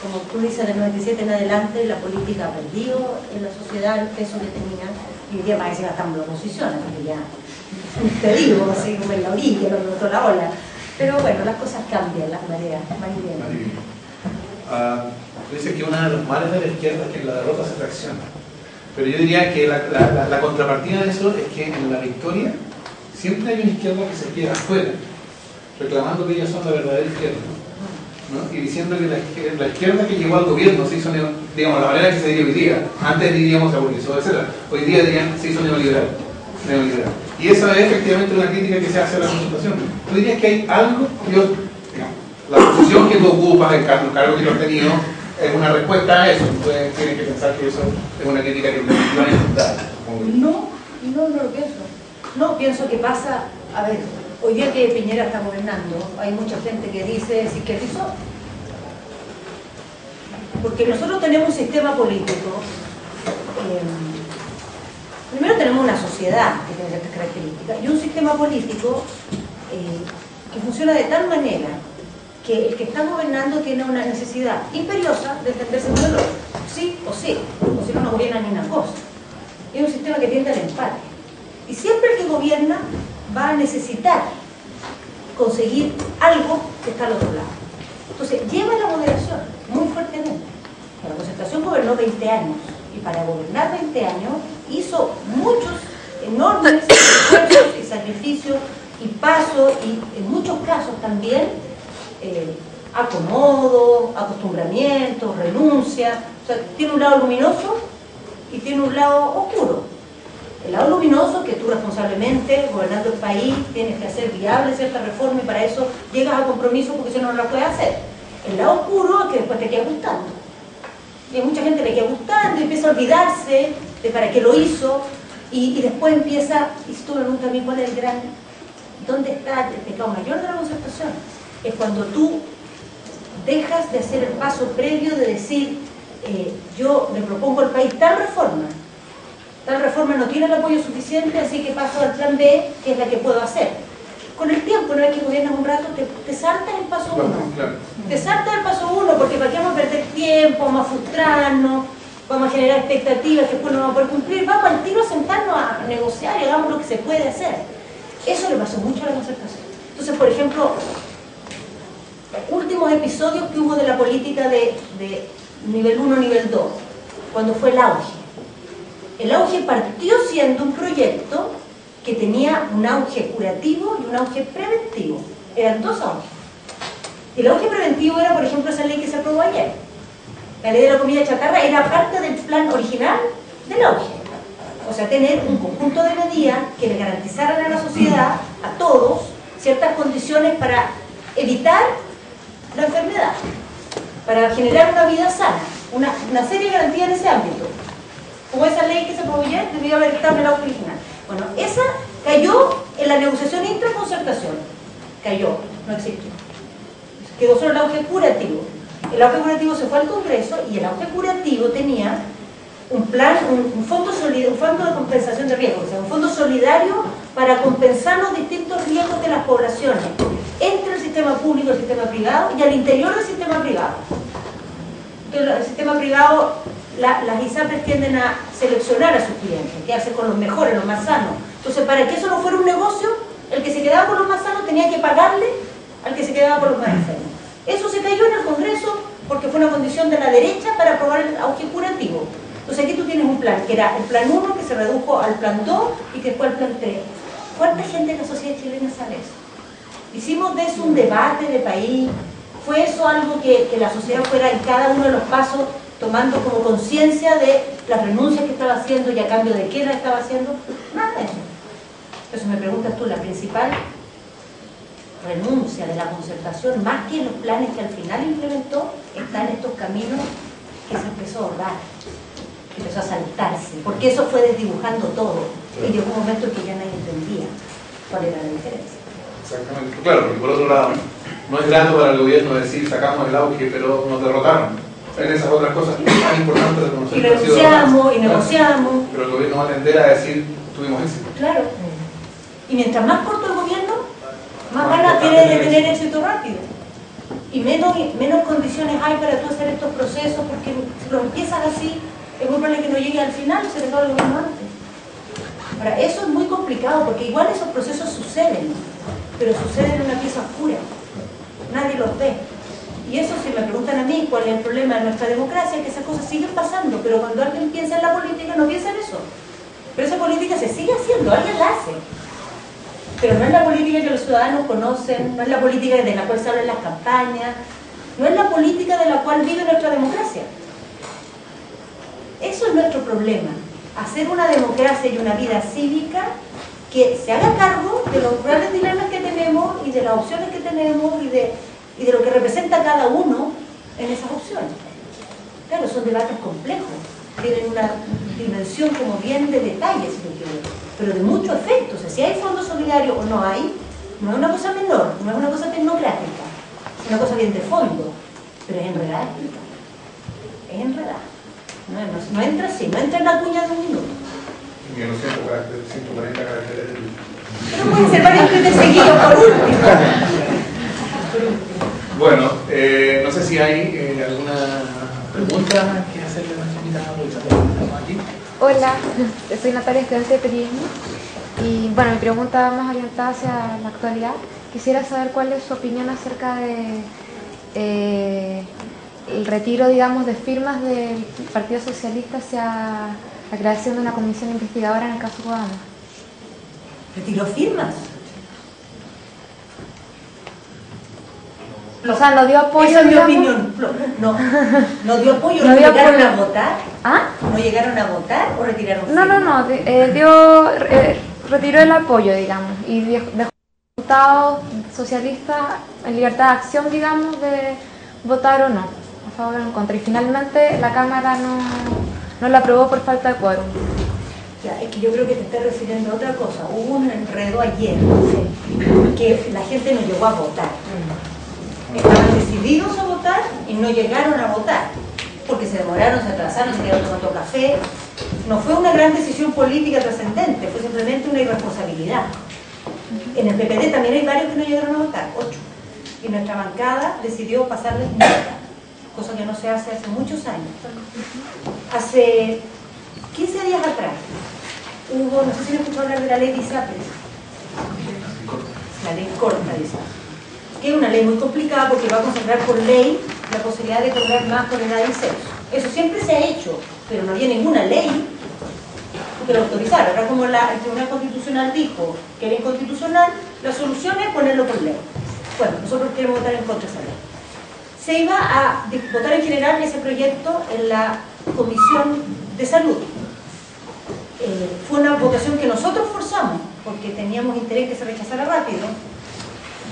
como tú dices, del 97 en adelante la política ha perdido en la sociedad el peso que tenía, y hoy día parece que estamos en la oposición, así que ya, te digo, así como en la orilla, no en la ola. Pero bueno, las cosas cambian, las mareas, van y vienen. Dice que uno de los males de la izquierda es que en la derrota se fracciona. Pero yo diría que la contrapartida de eso es que en la victoria siempre hay una izquierda que se queda afuera, reclamando que ellas son la verdadera izquierda, ¿no? Y diciendo que la izquierda que llegó al gobierno se hizo, digamos, la manera que se diría hoy día, antes diríamos abolizó, etc. Hoy día dirían se hizo neoliberal. Y esa es efectivamente una crítica que se hace a la consultación. ¿Tú dirías que hay algo, digamos, la posición que tú ocupas, el cargo que tú has tenido, es una respuesta a eso? Ustedes tienen que pensar que eso es una crítica que van a intentar. No lo pienso. No, pienso que pasa, a ver, hoy día que Piñera está gobernando, hay mucha gente que dice se izquierdizó. Porque nosotros tenemos un sistema político, primero tenemos una sociedad que tiene ciertas características, y un sistema político que funciona de tal manera que el que está gobernando tiene una necesidad imperiosa de entenderse con el otro, sí, o si no gobierna ni una cosa. Es un sistema que tiende al empate. Y siempre el que gobierna va a necesitar conseguir algo que está al otro lado. Entonces, lleva la moderación muy fuertemente. La Concertación gobernó 20 años, y para gobernar 20 años hizo muchos enormes esfuerzos y sacrificios y pasos, y en muchos casos también acomodo, acostumbramiento, renuncia. O sea, tiene un lado luminoso y tiene un lado oscuro. El lado luminoso, que tú responsablemente, gobernando el país, tienes que hacer viable cierta reforma, y para eso llegas a compromiso porque si no, no la puedes hacer. El lado oscuro es que después te queda gustando. Y a mucha gente le queda gustando y empieza a olvidarse de para qué lo hizo, y después empieza, y si tú me preguntas a mí cuál es el gran, ¿dónde está el pecado mayor de la Concertación? Es cuando tú dejas de hacer el paso previo de decir, yo le propongo al país tal reforma no tiene el apoyo suficiente, así que paso al plan B, que es la que puedo hacer. con el tiempo, una vez que gobiernas un rato, te saltas el paso 1. Claro. Te saltas el paso 1 porque para qué vamos a perder tiempo, vamos a frustrarnos, vamos a generar expectativas que después no vamos a poder cumplir, vamos al tiro a sentarnos a negociar y hagamos lo que se puede hacer. Eso le pasó mucho a la concertación. Entonces, por ejemplo, últimos episodios que hubo de la política de nivel 1, nivel 2, cuando fue el auge. El auge partió siendo un proyecto que tenía un auge curativo y un auge preventivo. Eran dos auges. El auge preventivo era, por ejemplo, esa ley que se aprobó ayer. La ley de la comida chatarra era parte del plan original del auge. O sea, tener un conjunto de medidas que le garantizaran a la sociedad, a todos, ciertas condiciones para evitar la enfermedad, para generar una vida sana, una serie de garantías en ese ámbito. Como esa ley que se aprobó ayer, debió haber estado en el auge original. Bueno, esa cayó en la negociación intraconcertación. Cayó, no existió. Quedó solo el auge curativo. El auge curativo se fue al Congreso y el auge curativo tenía un plan, un fondo de compensación de riesgos, o sea, un fondo solidario para compensar los distintos riesgos de las poblaciones entre el sistema público y el sistema privado y al interior del sistema privado. Entonces, el sistema privado, las ISAPRES tienden a seleccionar a sus clientes, quedarse con los mejores, los más sanos. Entonces, para que eso no fuera un negocio, el que se quedaba con los más sanos tenía que pagarle al que se quedaba con los más enfermos. Eso se cayó en el Congreso porque fue una condición de la derecha para aprobar el auge curativo. Entonces aquí tú tienes un plan, que era el plan 1 que se redujo al plan 2 y que fue al plan 3. ¿Cuánta gente en la sociedad chilena sabe eso? Hicimos de eso un debate de país, fue eso algo que la sociedad fuera en cada uno de los pasos tomando como conciencia de las renuncias que estaba haciendo y a cambio de qué la estaba haciendo. Nada de eso. Entonces me preguntas tú, la principal renuncia de la concertación, más que en los planes que al final implementó, está en estos caminos que se empezó a ahorrar, que empezó a saltarse, porque eso fue desdibujando todo, y llegó un momento que ya nadie entendía cuál era la diferencia. Exactamente, claro, porque por otro lado, no es grato para el gobierno decir sacamos el auge, pero nos derrotaron en esas otras cosas tan importantes de conocer. Y renunciamos, y negociamos. Pero el gobierno va a tender a decir, tuvimos éxito. Claro. Y mientras más corto el gobierno, más ganas tiene de tener éxito rápido. Y menos condiciones hay para tú hacer estos procesos, porque si lo empiezas así, es muy probable que no llegue al final y se te acabe el gobierno antes. Ahora, eso es muy complicado, porque igual esos procesos suceden, pero suceden en una pieza oscura. Nadie los ve. Y eso, si me preguntan a mí cuál es el problema de nuestra democracia, es que esas cosas siguen pasando, pero cuando alguien piensa en la política, no piensa en eso. Pero esa política se sigue haciendo, alguien la hace. Pero no es la política que los ciudadanos conocen, no es la política de la cual se habla en las campañas, no es la política de la cual vive nuestra democracia. Eso es nuestro problema, hacer una democracia y una vida cívica que se haga cargo de los grandes dilemas que tenemos y de las opciones que tenemos y de lo que representa cada uno en esas opciones. Claro, son debates complejos, tienen una dimensión como bien de detalles, si lo quiero, pero de mucho efecto. O sea, si hay fondo solidario o no hay, no es una cosa menor, no es una cosa tecnocrática, es una cosa bien de fondo, pero es enredada, es enredada. No entra así, no entra en la cuña de un minuto. Y en los 140 caracteres. Pero pueden ser varios que te seguidos por último. Bueno, no sé si hay alguna pregunta que hacerle a nuestra invitada aquí. Hola, soy Natalia, estudiante de periodismo. Y bueno, mi pregunta va más orientada hacia la actualidad. Quisiera saber cuál es su opinión acerca de el retiro, digamos, de firmas del Partido Socialista hacia la creación de una comisión investigadora en el caso Kodama. ¿Retiró firmas? O sea, no dio apoyo. Esa es mi digamos. opinión. No dio apoyo, No no dio llegaron apoyo. a votar. ¿Ah? ¿No llegaron a votar o retiraron No, firmas? retiró el apoyo, digamos, y dejó diputados socialistas en libertad de acción, digamos, de votar o no, a favor o en contra. Y finalmente la Cámara no la aprobó por falta de quórum. Ya, es que yo creo que te estás refiriendo a otra cosa. Hubo un enredo ayer, que la gente no llegó a votar. Estaban decididos a votar y no llegaron a votar, porque se demoraron, se atrasaron, se quedaron tomando café. No fue una gran decisión política trascendente, fue simplemente una irresponsabilidad. En el PPD también hay varios que no llegaron a votar, 8. Y nuestra bancada decidió pasarles nota, cosa que no se hace hace muchos años. Hace 15 días atrás hubo, no sé si me escuchó hablar de la ley de ISAPRES, la ley corta de ISAPRES, que es una ley muy complicada porque va a consagrar por ley la posibilidad de cobrar más por edad y sexo. Eso siempre se ha hecho, pero no había ninguna ley que lo autorizara. Ahora, como el Tribunal Constitucional dijo que era inconstitucional, la solución es ponerlo por ley. Bueno, nosotros queremos votar en contra de esa ley. Se iba a votar en general ese proyecto en la Comisión de Salud. Fue una votación que nosotros forzamos, porque teníamos interés que se rechazara rápido,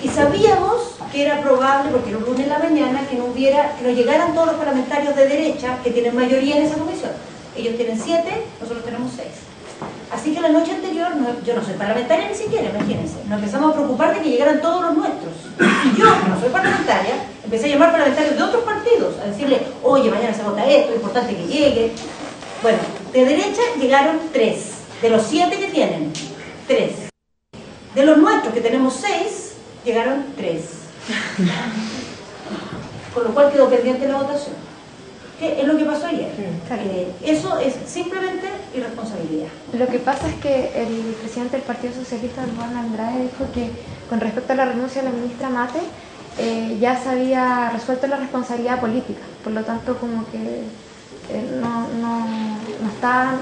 y sabíamos que era probable, porque era un lunes en la mañana, que no llegaran todos los parlamentarios de derecha que tienen mayoría en esa comisión. Ellos tienen 7, nosotros tenemos 6. Así que la noche anterior, yo no soy parlamentaria ni siquiera, imagínense, nos empezamos a preocupar de que llegaran todos los nuestros. Y yo, que no soy parlamentaria, empecé a llamar parlamentarios de otros partidos, a decirle, oye, mañana se vota esto, es importante que llegue. Bueno, de derecha llegaron 3, de los 7 que tienen, 3. De los nuestros, que tenemos 6, llegaron 3. Con lo cual quedó pendiente la votación. ¿Qué es lo que pasó ayer? Eso es simplemente irresponsabilidad. Lo que pasa es que el presidente del Partido Socialista, Juan Andrade, dijo que con respecto a la renuncia de la ministra Mate, ya se había resuelto la responsabilidad política. Por lo tanto, como que no estaban,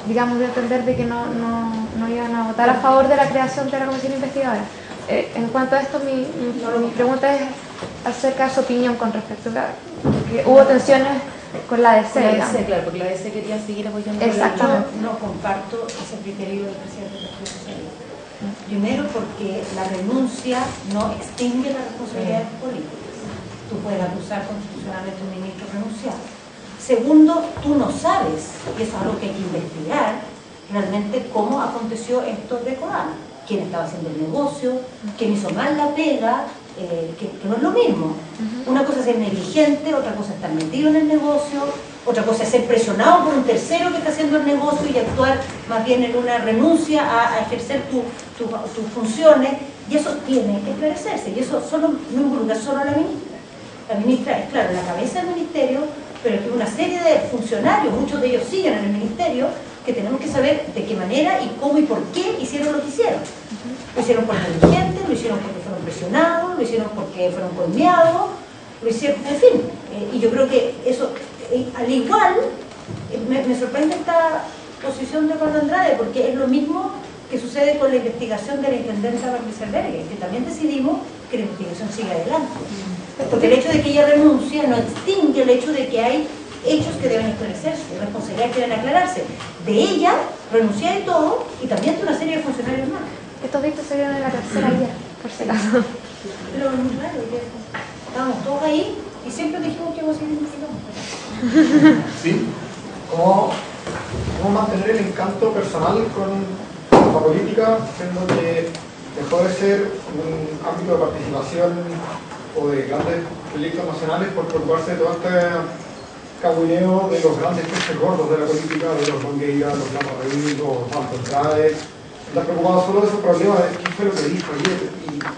digamos, de entender de que no iban a votar a favor de la creación de la comisión investigadora. En cuanto a esto, mi pregunta es acerca de su opinión con respecto a que hubo tensiones con la DC. Claro, porque la DC quería seguir apoyando. Exactamente. Yo no comparto ese criterio del presidente del Partido Socialista. Primero, porque la renuncia no extingue las responsabilidades políticas. Tú puedes acusar constitucionalmente a un ministro renunciado. Segundo, tú no sabes, y eso es algo que hay que investigar, realmente cómo aconteció esto de Coam. Quién estaba haciendo el negocio, quién hizo mal la pega, que no es lo mismo. Una cosa es ser negligente, otra cosa es estar metido en el negocio, otra cosa es ser presionado por un tercero que está haciendo el negocio y actuar más bien en una renuncia a ejercer tus funciones, y eso tiene que esclarecerse, y eso no involucra solo a la ministra. La ministra es, claro, la cabeza del ministerio, pero hay una serie de funcionarios, muchos de ellos siguen en el ministerio, que tenemos que saber de qué manera y cómo y por qué hicieron lo que hicieron. Lo hicieron por negligentes, lo hicieron porque fueron presionados, lo hicieron porque fueron colmeados, lo hicieron, en fin. Y yo creo que eso, al igual, me sorprende esta posición de Juan Andrade, porque es lo mismo que sucede con la investigación de la intendenta Patricia Albergue, que también decidimos que la investigación siga adelante. Porque el hecho de que ella renuncia no extingue el hecho de que hay hechos que deben esclarecerse, responsabilidades que deben aclararse. De ella, renunciar y todo, y también de una serie de funcionarios más. Estos dictos se vieron en la tercera ayer, por si acaso. Pero es muy raro, estábamos todos ahí y siempre dijimos que íbamos a seguir investigando. ¿Sí? ¿Cómo mantener el encanto personal con la política, siendo que dejó de ser un ámbito de participación o de grandes proyectos nacionales por preocuparse de todo este cabuleo de los grandes peces gordos de la política, de los Longueira, los Lamarreí, los Alto Andrade? Está preocupado solo de esos problemas, de qué fue lo que dijo ayer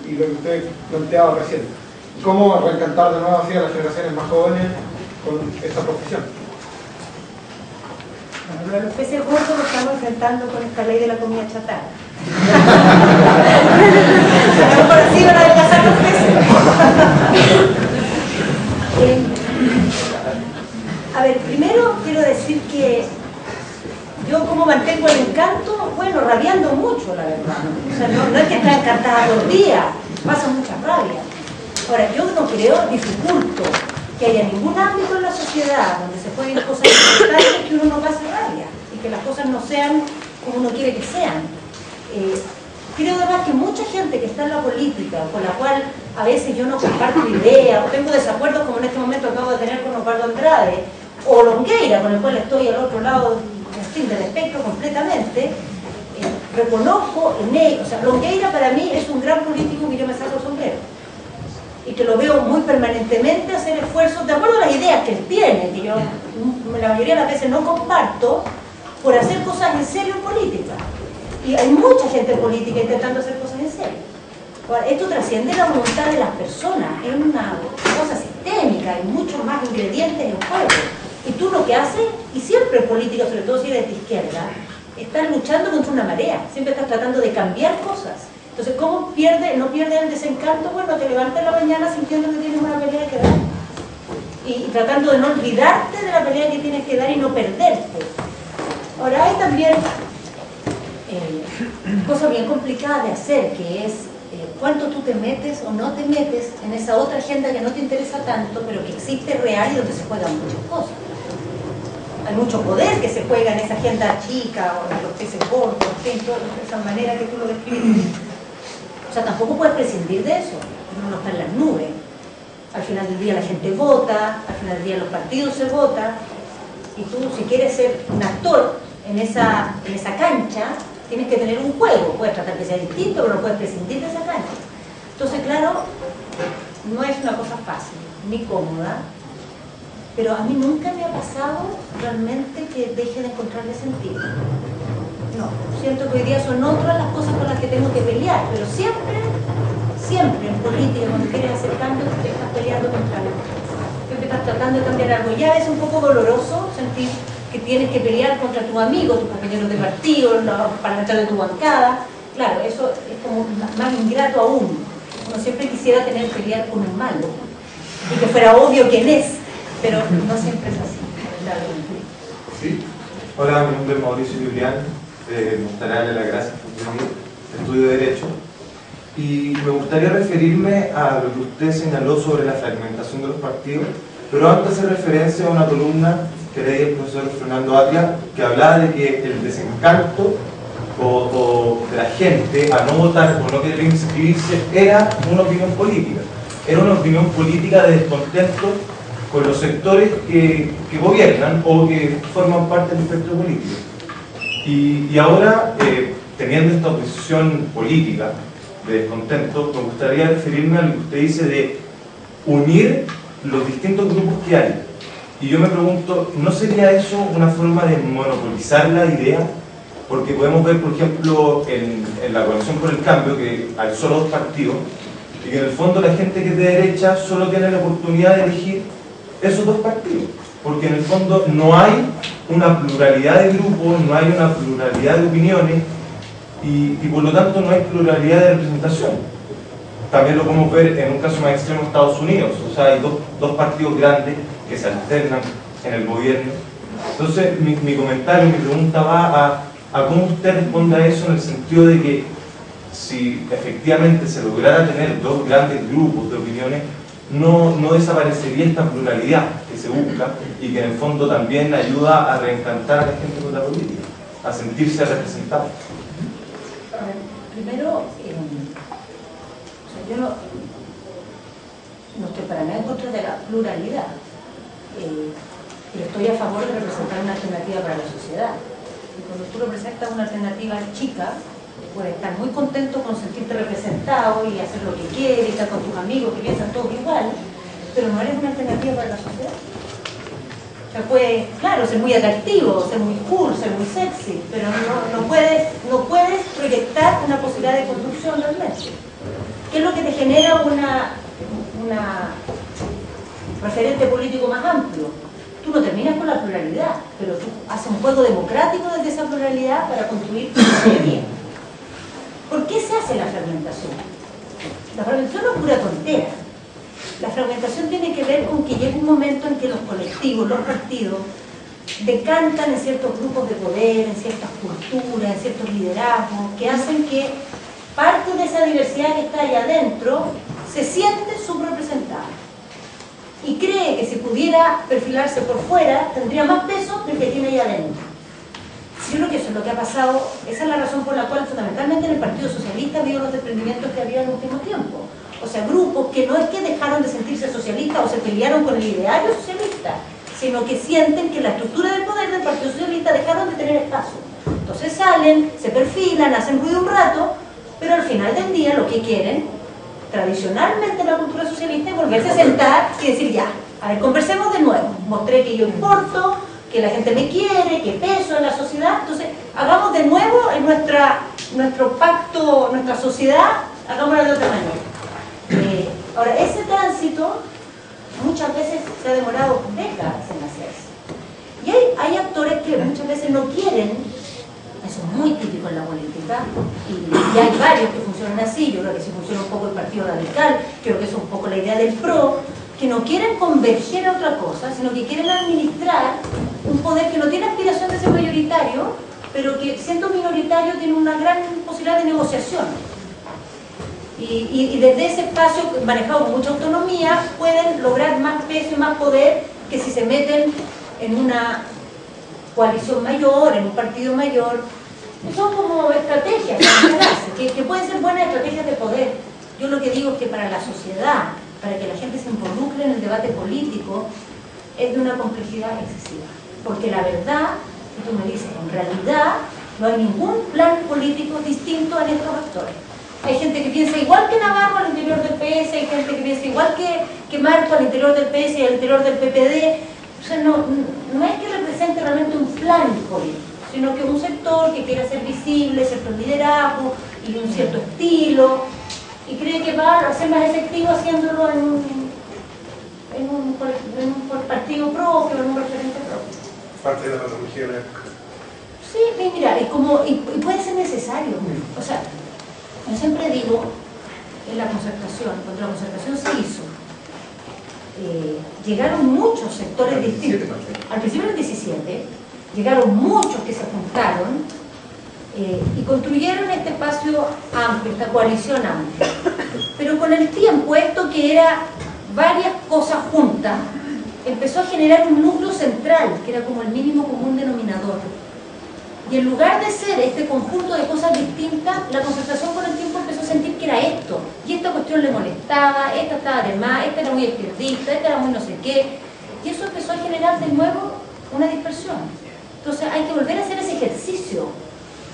y lo que usted planteaba recién. ¿Cómo reencantar de nuevo así a las generaciones más jóvenes con esta profesión? Bueno, los peces gordos lo estamos enfrentando con esta ley de la comida chatarra. A lo mejor así van a adelgazar los peces. A ver, primero quiero decir que yo como mantengo el encanto, bueno, rabiando mucho, la verdad. O sea, no es que esté encantada todo el día, pasa mucha rabia. Ahora, yo no creo, dificulto que haya ningún ámbito en la sociedad donde se pueden cosas importantes que uno no pase rabia y que las cosas no sean como uno quiere que sean. Creo además que mucha gente que está en la política, con la cual a veces yo no comparto ideas o tengo desacuerdos como en este momento acabo de tener con Osvaldo Andrade, o Longueira, con el cual estoy al otro lado del espectro completamente, reconozco en él, o sea, Longueira para mí es un gran político que yo me saco el sombrero y que lo veo muy permanentemente hacer esfuerzos de acuerdo a las ideas que él tiene, que yo la mayoría de las veces no comparto, por hacer cosas en serio en política. Y hay mucha gente en política intentando hacer cosas en Ahora, esto trasciende la voluntad de las personas, es una cosa sistémica, hay muchos más ingredientes en juego. Y tú lo que haces, y siempre en política, sobre todo si eres de izquierda, estás luchando contra una marea, siempre estás tratando de cambiar cosas. Entonces, ¿cómo no pierde el desencanto? Bueno, te levantas en la mañana sintiendo que tienes una pelea que dar. Y tratando de no olvidarte de la pelea que tienes que dar y no perderte. Ahora, hay también cosa bien complicada de hacer, que es cuánto tú te metes o no te metes en esa otra agenda que no te interesa tanto, pero que existe real y donde se juegan muchas cosas. Hay mucho poder que se juega en esa agenda chica, o en los peces gordos, en fin, de esa manera que tú lo describes. O sea, tampoco puedes prescindir de eso, uno no está en las nubes. Al final del día la gente vota, al final del día los partidos se votan, y tú, si quieres ser un actor en esa cancha, tienes que tener un juego, puedes tratar que sea distinto, pero no puedes prescindir de esa cancha. Entonces, claro, no es una cosa fácil, ni cómoda, pero a mí nunca me ha pasado realmente que deje de encontrarle sentido. No, siento que hoy día son otras las cosas con las que tengo que pelear, pero siempre en política, cuando quieres hacer cambios, te estás peleando contra algo. Siempre estás tratando de cambiar algo. Ya es un poco doloroso sentir que tienes que pelear contra tus amigos, tus compañeros de partido, los parlamentarios de tu bancada. Claro, eso es como más ingrato aún. Uno siempre quisiera tener que pelear con un malo y que fuera obvio quién es, pero no siempre es así. Sí. Hola, mi nombre es Mauricio Julián. Me gustaría darle las gracias por venir. Estudio Derecho. Y me gustaría referirme a lo que usted señaló sobre la fragmentación de los partidos, pero antes hacer referencia a una columna que leí el profesor Fernando Atria, que hablaba de que el desencanto o de la gente a no votar o no querer inscribirse era una opinión política. Era una opinión política de descontento con los sectores que gobiernan o que forman parte del espectro político. Y ahora, teniendo esta oposición política de descontento, me gustaría referirme a lo que usted dice de unir los distintos grupos que hay. Y yo me pregunto, ¿no sería eso una forma de monopolizar la idea? Porque podemos ver, por ejemplo, en la Coalición por el Cambio, que hay solo dos partidos, y que en el fondo la gente que es de derecha solo tiene la oportunidad de elegir esos dos partidos. Porque en el fondo no hay una pluralidad de grupos, no hay una pluralidad de opiniones, y por lo tanto no hay pluralidad de representación. También lo podemos ver en un caso más extremo en Estados Unidos, o sea, hay dos partidos grandes que se alternan en el gobierno. Entonces mi comentario, mi pregunta va a cómo usted responde a eso, en el sentido de que si efectivamente se lograra tener dos grandes grupos de opiniones, no desaparecería esta pluralidad que se busca y que en el fondo también ayuda a reencantar a la gente con la política, a sentirse representados. Primero, yo no estoy para nada en contra de la pluralidad, pero estoy a favor de representar una alternativa para la sociedad. Y cuando tú representas una alternativa chica, puedes estar muy contento con sentirte representado y hacer lo que quieres, estar con tus amigos que piensan todos igual, pero no eres una alternativa para la sociedad. O sea, puedes, claro, ser muy atractivo, ser muy cool, ser muy sexy, pero no puedes proyectar una posibilidad de construcción realmente. ¿Qué es lo que te genera una referente político más amplio? Tú no terminas con la pluralidad, pero tú haces un juego democrático desde esa pluralidad para construir tu mayoría. ¿Por qué se hace la fragmentación? La fragmentación no es pura tontera. La fragmentación tiene que ver con que llega un momento en que los colectivos, los partidos, decantan en ciertos grupos de poder, en ciertas culturas, en ciertos liderazgos, que hacen que parte de esa diversidad que está ahí adentro se siente subrepresentada. Y cree que si pudiera perfilarse por fuera, tendría más peso del que tiene ahí adentro. Yo creo que eso es lo que ha pasado, esa es la razón por la cual fundamentalmente en el Partido Socialista ha habido los desprendimientos que había en el último tiempo. O sea, grupos que no es que dejaron de sentirse socialistas o se pelearon con el ideario socialista, sino que sienten que la estructura del poder del Partido Socialista dejaron de tener espacio. Entonces salen, se perfilan, hacen ruido un rato, pero al final del día lo que quieren, tradicionalmente en la cultura socialista, es volverse a sentar y decir ya, a ver, conversemos de nuevo, mostré que yo importo, que la gente me quiere, que peso en la sociedad, entonces hagamos de nuevo en nuestro pacto, nuestra sociedad, hagámoslo de otra manera. Ahora, ese tránsito muchas veces se ha demorado décadas en hacerse. Y hay actores que muchas veces no quieren, eso es muy típico en la política, y hay varios que funcionan así. Yo creo que sí funciona un poco el Partido Radical, creo que eso es un poco la idea del PRO, que no quieren converger a otra cosa, sino que quieren administrar un poder que no tiene aspiración de ser mayoritario, pero que siendo minoritario tiene una gran posibilidad de negociación. Y desde ese espacio, manejado con mucha autonomía, pueden lograr más peso y más poder que si se meten en una coalición mayor, en un partido mayor. Son como estrategias que pueden ser buenas estrategias de poder. Yo lo que digo es que para la sociedad, para que la gente se involucre en el debate político, es de una complejidad excesiva. Porque la verdad, y tú me dices, en realidad no hay ningún plan político distinto en estos actores. Hay gente que piensa igual que Navarro al interior del PS, hay gente que piensa igual que Marto al interior del PS y al interior del PPD. O sea, no es que represente realmente un plan político, sino que un sector que quiere ser visible, cierto liderazgo y un cierto estilo, y cree que va a ser más efectivo haciéndolo en un partido propio, en un referente propio. Parte de la patología de la época. Sí, mira, y puede ser necesario. O sea, yo siempre digo, en la concertación, cuando la concertación se hizo, llegaron muchos sectores distintos. Al principio del 17, llegaron muchos que se juntaron y construyeron este espacio amplio, esta coalición amplia. Pero con el tiempo, esto que era varias cosas juntas, empezó a generar un núcleo central, que era como el mínimo común denominador. Y en lugar de ser este conjunto de cosas distintas, la concertación con el tiempo empezó a sentir que era esto. Y esta cuestión le molestaba, esta estaba de más, esta era muy izquierdista, esta era muy no sé qué. Y eso empezó a generar de nuevo una dispersión. Entonces hay que volver a hacer ese ejercicio,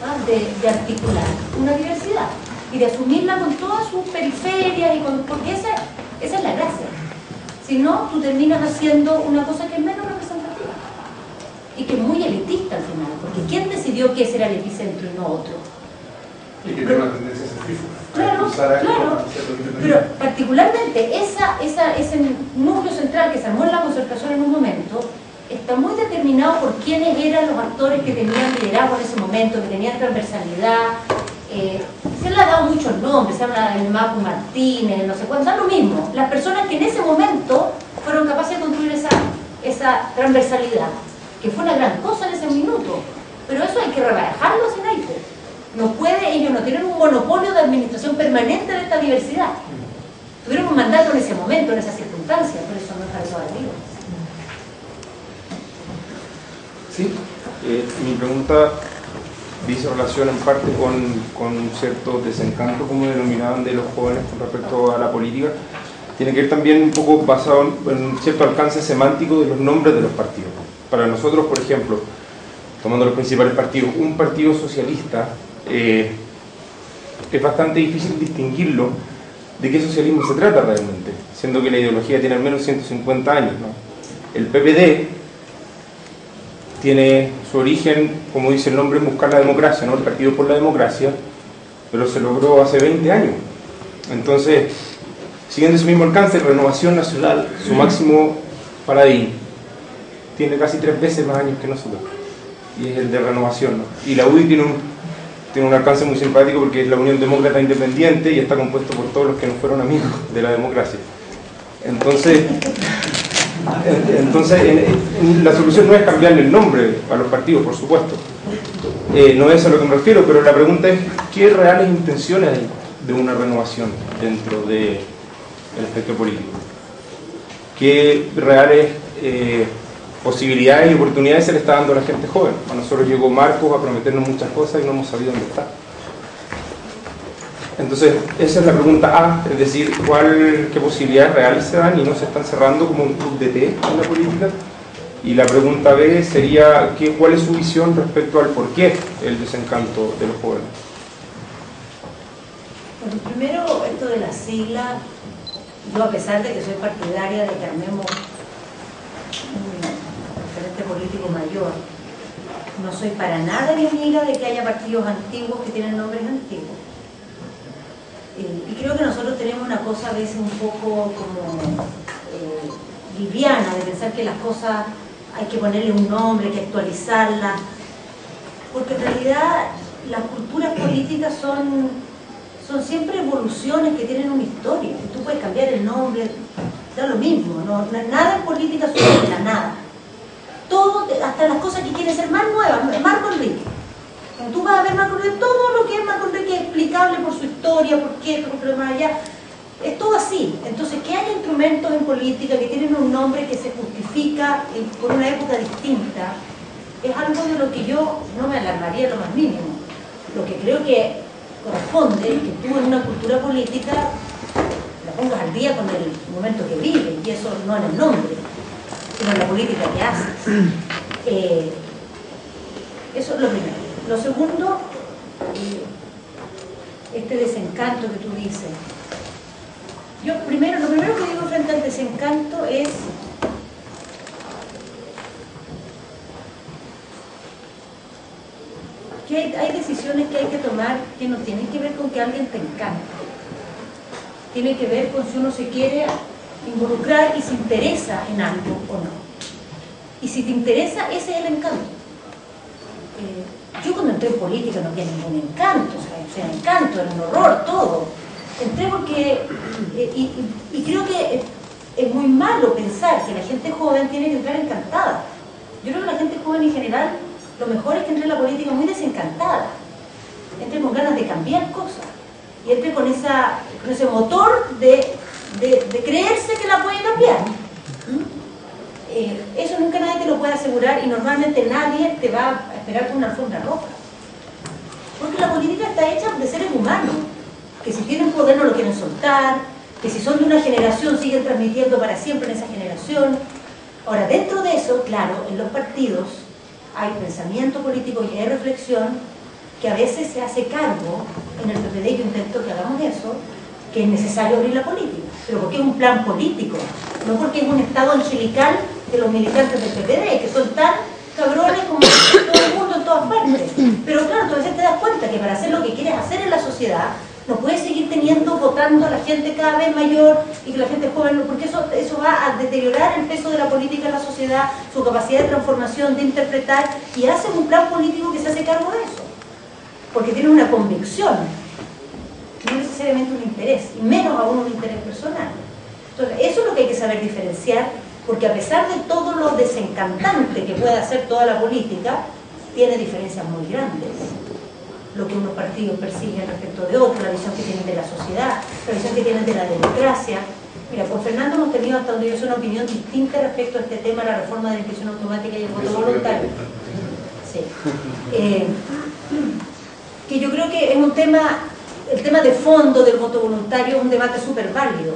¿ah?, de articular una diversidad y de asumirla con todas sus periferias, porque esa es la gracia. Si no, tú terminas haciendo una cosa que es menos representativa y que es muy elitista al final, porque ¿quién decidió que ese era el epicentro y no otro? Y que tiene una tendencia centrífuga. Claro, pero particularmente ese núcleo central que se armó en la concertación en un momento está muy determinado por quiénes eran los actores que tenían liderazgo en ese momento, que tenían transversalidad. Se le ha dado muchos nombres, se habla del Macu Martínez, no sé cuántos, son lo mismo. Las personas que en ese momento fueron capaces de construir esa transversalidad, que fue una gran cosa en ese minuto, pero eso hay que rebajarlo sin aire. No puede, ellos no tienen un monopolio de administración permanente de esta diversidad. Tuvieron un mandato en ese momento, en esa circunstancia, por eso no es algo de arriba. Sí, mi pregunta dice relación en parte con un cierto desencanto, como denominaban, de los jóvenes con respecto a la política. Tiene que ver también un poco basado en un cierto alcance semántico de los nombres de los partidos. Para nosotros, por ejemplo, tomando los principales partidos, un partido socialista, es bastante difícil distinguirlo de qué socialismo se trata realmente, siendo que la ideología tiene al menos 150 años, ¿no? El PPD tiene su origen, como dice el nombre, en buscar la democracia, ¿no? El Partido por la Democracia, pero se logró hace 20 años. Entonces, siguiendo ese mismo alcance, Renovación Nacional, su máximo paradigma, tiene casi 3 veces más años que nosotros, y es el de Renovación, ¿no? Y la UDI tiene un alcance muy simpático porque es la Unión Demócrata Independiente y está compuesto por todos los que no fueron amigos de la democracia. Entonces la solución no es cambiarle el nombre a los partidos, por supuesto. No es a lo que me refiero, pero la pregunta es ¿qué reales intenciones hay de una renovación dentro del espectro político? ¿Qué reales posibilidades y oportunidades se le está dando a la gente joven? A nosotros llegó Marcos a prometernos muchas cosas y no hemos sabido dónde está. Entonces, esa es la pregunta A, es decir, qué posibilidades reales se dan y no se están cerrando como un club de té en la política. Y la pregunta B sería, ¿cuál es su visión respecto al por qué el desencanto de los jóvenes? Bueno, primero, esto de la sigla, yo a pesar de que soy partidaria de que armemos un referente político mayor, no soy para nada enemiga de que haya partidos antiguos que tienen nombres antiguos. Y creo que nosotros tenemos una cosa a veces un poco como liviana, de pensar que las cosas hay que ponerle un nombre, hay que actualizarlas, porque en realidad las culturas políticas son siempre evoluciones que tienen una historia. Tú puedes cambiar el nombre, da lo mismo, nada en política surge de la nada. Todo, hasta las cosas que quieren ser más nuevas. Marco Enrique. Cuando tú vas a ver Marco Enrique, todo lo que es Marco Enrique es explicable por su historia, por qué, por lo más allá. Es todo así. Entonces, que haya instrumentos en política que tienen un nombre que se justifica por una época distinta, es algo de lo que yo no me alarmaría lo más mínimo. Lo que creo que corresponde es que tú en una cultura política la pongas al día con el momento que vives, y eso no en el nombre, sino en la política que haces. Eso es lo primero. Lo segundo, este desencanto que tú dices. Lo primero que digo frente al desencanto es que hay decisiones que hay que tomar que no tienen que ver con que alguien te encante. Tiene que ver con si uno se quiere involucrar y se interesa en algo o no. Y si te interesa, ese es el encanto. Yo cuando entré en política no tenía ningún encanto, o sea, encanto, era un horror, todo. Entré porque, y creo que es muy malo pensar que la gente joven tiene que entrar encantada. Yo creo que la gente joven en general, lo mejor es que entre en la política muy desencantada, entre con ganas de cambiar cosas, y entre con ese motor de creerse que la puede cambiar. Eso nunca nadie te lo puede asegurar, y normalmente nadie te va a esperar con una alfombra roja. Porque la política está hecha de seres humanos, que si tienen poder no lo quieren soltar, que si son de una generación siguen transmitiendo para siempre en esa generación. Ahora, dentro de eso, claro, en los partidos hay pensamiento político y hay reflexión que a veces se hace cargo, en el PPD yo intento que hagamos eso, que es necesario abrir la política, pero porque es un plan político, no porque es un estado angelical de los militantes del PPD, que son tan cabrones como todo el mundo en todas partes. Pero claro, tú a veces te das cuenta que para hacer lo que quieres hacer en la sociedad, no puedes seguir votando a la gente cada vez mayor y que la gente joven, porque eso va a deteriorar el peso de la política en la sociedad, su capacidad de transformación, de interpretar, y hacen un plan político que se hace cargo de eso, porque tiene una convicción, no necesariamente un interés, y menos aún un interés personal. Entonces, eso es lo que hay que saber diferenciar, porque a pesar de todo lo desencantante que puede hacer toda la política, tiene diferencias muy grandes. Lo que unos partidos persiguen respecto de otros, la visión que tienen de la sociedad, la visión que tienen de la democracia. Mira, con Fernando hemos tenido, hasta donde yo sé, una opinión distinta respecto a este tema, la reforma de la inscripción automática y el voto voluntario. Sí. Que yo creo que es un tema, el tema de fondo del voto voluntario es un debate súper válido,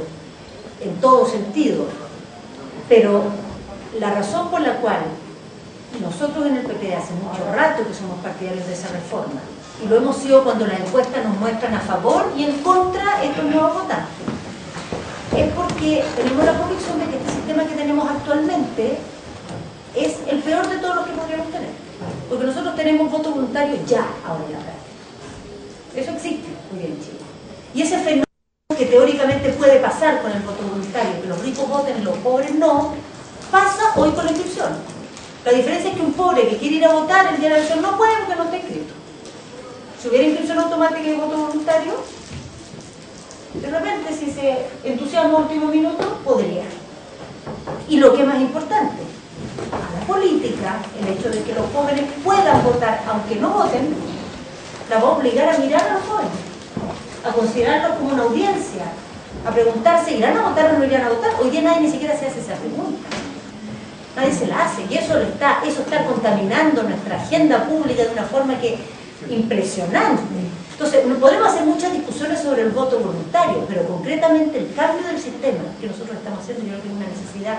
en todo sentido. Pero la razón por la cual nosotros en el PP hace mucho rato que somos partidarios de esa reforma, y lo hemos sido cuando las encuestas nos muestran a favor y en contra estos nuevos votantes, es porque tenemos la convicción de que este sistema que tenemos actualmente es el peor de todos los que podríamos tener, porque nosotros tenemos voto voluntario ya ahora en la práctica. Eso existe muy bien en Chile, y ese fenómeno que teóricamente puede pasar con el voto voluntario, que los ricos voten y los pobres no, pasa hoy con la inscripción. La diferencia es que un pobre que quiere ir a votar el día de la elección no puede porque no está inscrito. Si hubiera inscripción automática y voto voluntario, de repente, si se entusiasma último minuto, podría. Y lo que es más importante, a la política, el hecho de que los jóvenes puedan votar, aunque no voten, la va a obligar a mirar a los jóvenes, a considerarlos como una audiencia, a preguntarse, ¿irán a votar o no irán a votar? Hoy día nadie ni siquiera se hace esa pregunta. Nadie se la hace, y eso está contaminando nuestra agenda pública de una forma que impresionante. Entonces, podemos hacer muchas discusiones sobre el voto voluntario, pero concretamente el cambio del sistema que nosotros estamos haciendo, yo creo que es una necesidad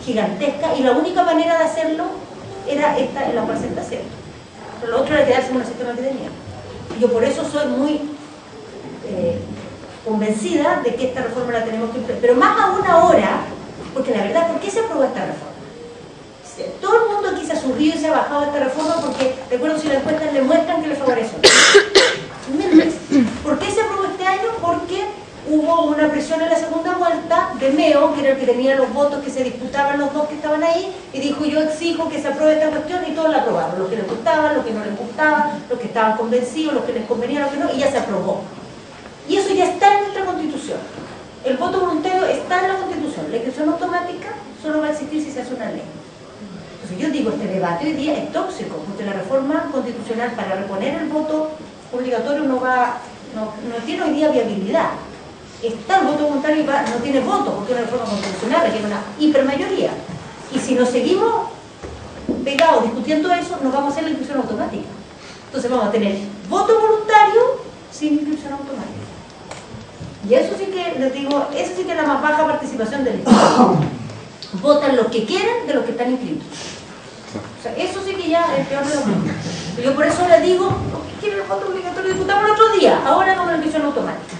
gigantesca, y la única manera de hacerlo era esta en la cual se está haciendo. Pero lo otro era quedarse con el sistema que tenía. Y yo por eso soy muy convencida de que esta reforma la tenemos que implementar, pero más aún ahora, porque la verdad, ¿por qué se aprobó esta reforma? Todo el mundo aquí se ha subido y se ha bajado esta reforma porque, recuerdo si las encuestas le muestran que le favorece. ¿Por qué se aprobó este año? Porque Meo, que era el que tenía los votos que se disputaban los dos que estaban ahí, y dijo: yo exijo que se apruebe esta cuestión, y todos la aprobaron, los que les gustaba, los que no les gustaba, los que estaban convencidos, los que les convenía, los que no, y ya se aprobó. Y eso ya está en nuestra Constitución. El voto voluntario está en la Constitución. La inscripción automática solo va a existir si se hace una ley. Entonces yo digo, este debate hoy día es tóxico, porque la reforma constitucional para reponer el voto obligatorio no tiene hoy día viabilidad. Está el voto voluntario y no tiene voto, porque es una reforma constitucional, requiere una hipermayoría. Y si nos seguimos pegados discutiendo eso, nos vamos a hacer la inscripción automática. Entonces vamos a tener voto voluntario sin inscripción automática. Y eso sí que, les digo, eso sí que es la más baja participación del Estado. Votan los que quieren de los que están inscritos. O sea, eso sí que ya es peor de los mundos. Yo por eso les digo, los que quieren el voto obligatorio discutamos el otro día, ahora hagamos la inscripción automática.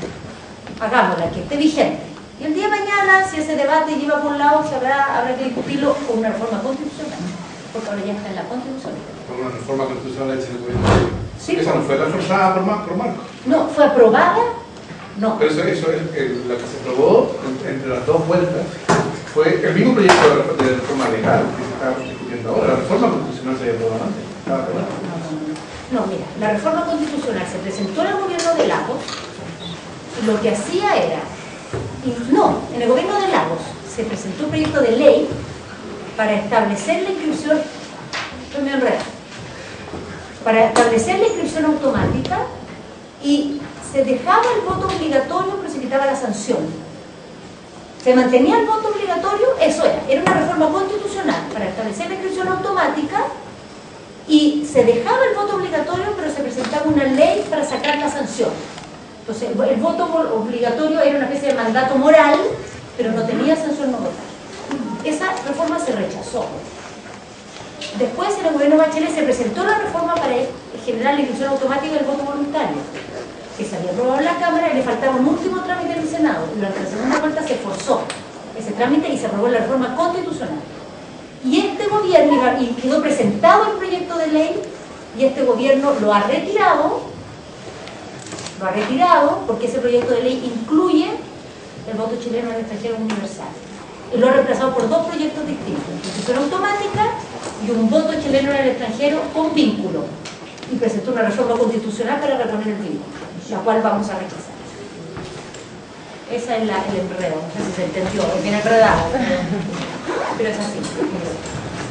Hagámosla, que esté vigente. Y el día de mañana, si ese debate lleva por un lado, habrá que discutirlo con una reforma constitucional, porque ahora ya está en la Constitución. Con una reforma constitucional hecha en el gobierno. Sí. Esa no fue reforzada por Marco. No, fue aprobada. No. Pero eso es lo que se aprobó entre las dos vueltas. Fue el mismo proyecto de reforma legal que se está discutiendo ahora. La reforma constitucional se había aprobado antes. Estaba aprobada. No, mira, la reforma constitucional se presentó en el gobierno de Lagos y lo que hacía era, en el gobierno de Lagos se presentó un proyecto de ley para establecer la inscripción, para establecer la inscripción automática, y se dejaba el voto obligatorio pero se quitaba la sanción. Se mantenía el voto obligatorio, eso era una reforma constitucional para establecer la inscripción automática, y se dejaba el voto obligatorio pero se presentaba una ley para sacar la sanción. Entonces el voto obligatorio era una especie de mandato moral, pero no tenía sanción no votar. Esa reforma se rechazó. Después en el gobierno Bachelet se presentó la reforma para generar la inscripción automática del voto voluntario, que se había aprobado en la Cámara y le faltaba un último trámite en el Senado. Durante la segunda vuelta se forzó ese trámite y se aprobó la reforma constitucional. Y este gobierno, y quedó presentado el proyecto de ley, y este gobierno lo ha retirado porque ese proyecto de ley incluye el voto chileno en el extranjero universal. Y lo ha reemplazado por dos proyectos distintos: inscripción automática y un voto chileno en el extranjero con vínculo. Y presentó una reforma constitucional para reponer el vínculo, la cual vamos a rechazar. Esa es el enredo, no sé si se entendió, es bien enredado, pero es así.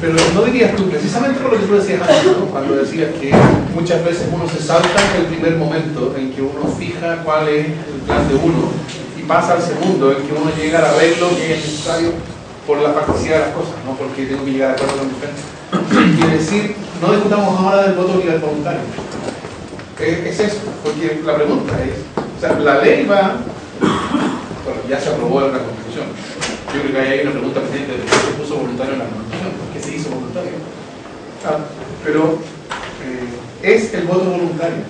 Pero no dirías tú, precisamente por lo que tú decías antes, ¿no? Cuando decías que muchas veces uno se salta el primer momento en que uno fija cuál es el plan de uno y pasa al segundo en que uno llega al arreglo que es necesario por la facticidad de las cosas, no porque tengo que llegar a acuerdo con diferentes. Quiere decir, no discutamos ahora del voto obligatorio voluntario. Es eso, porque la pregunta es, o sea, la ley va, bueno, ya se aprobó en la Constitución. Yo creo que hay una pregunta pendiente de por qué se puso voluntario en la Constitución, por qué se hizo voluntario. Pero es el voto voluntario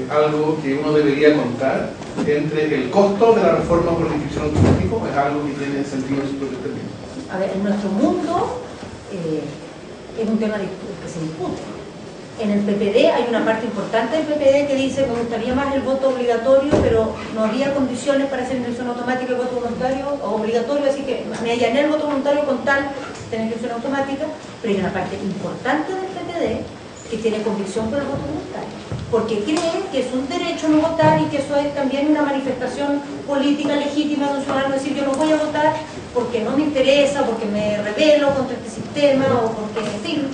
algo que uno debería contar entre el costo de la reforma por la inscripción automática, es algo que tiene sentido en su propio término. A ver, en nuestro mundo es un tema que se discute. En el PPD hay una parte importante del PPD que dice: me gustaría más el voto obligatorio, pero no había condiciones para hacer inscripción automática y voto voluntario o obligatorio, así que me allané el voto voluntario con tal de la inscripción automática. Pero hay una parte importante del PPD que tiene convicción por el voto voluntario, porque cree que es un derecho no votar y que eso es también una manifestación política legítima de un ciudadano, decir: yo no voy a votar porque no me interesa, porque me rebelo contra este sistema, o porque, en fin,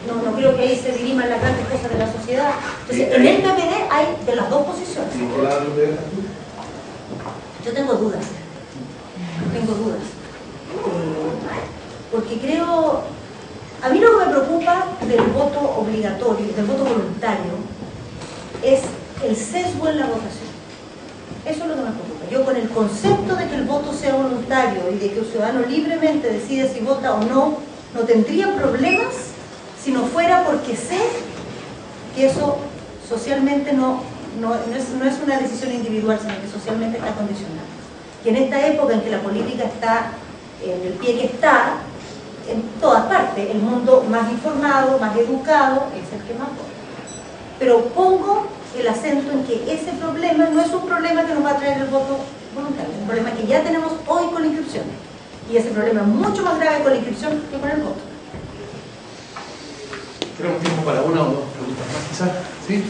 no creo que ahí se diriman las grandes cosas de la sociedad. Entonces, en el PPD hay de las dos posiciones. Yo tengo dudas. Porque creo, a mí lo que me preocupa del voto obligatorio, del voto voluntario, es el sesgo en la votación. Eso es lo que me preocupa. Yo, con el concepto de que el voto sea voluntario y de que un ciudadano libremente decide si vota o no, no tendría problemas si no fuera porque sé que eso socialmente no es una decisión individual, sino que socialmente está condicionado. Y en esta época en que la política está en el pie que está, en todas partes, el mundo más informado, más educado, es el que más vota. Pero pongo el acento en que ese problema no es un problema que nos va a traer el voto voluntario. Es un problema que ya tenemos hoy con la inscripción. Y ese problema es mucho más grave con la inscripción que con el voto. Tenemos tiempo para una o dos preguntas más, quizás. ¿Sí?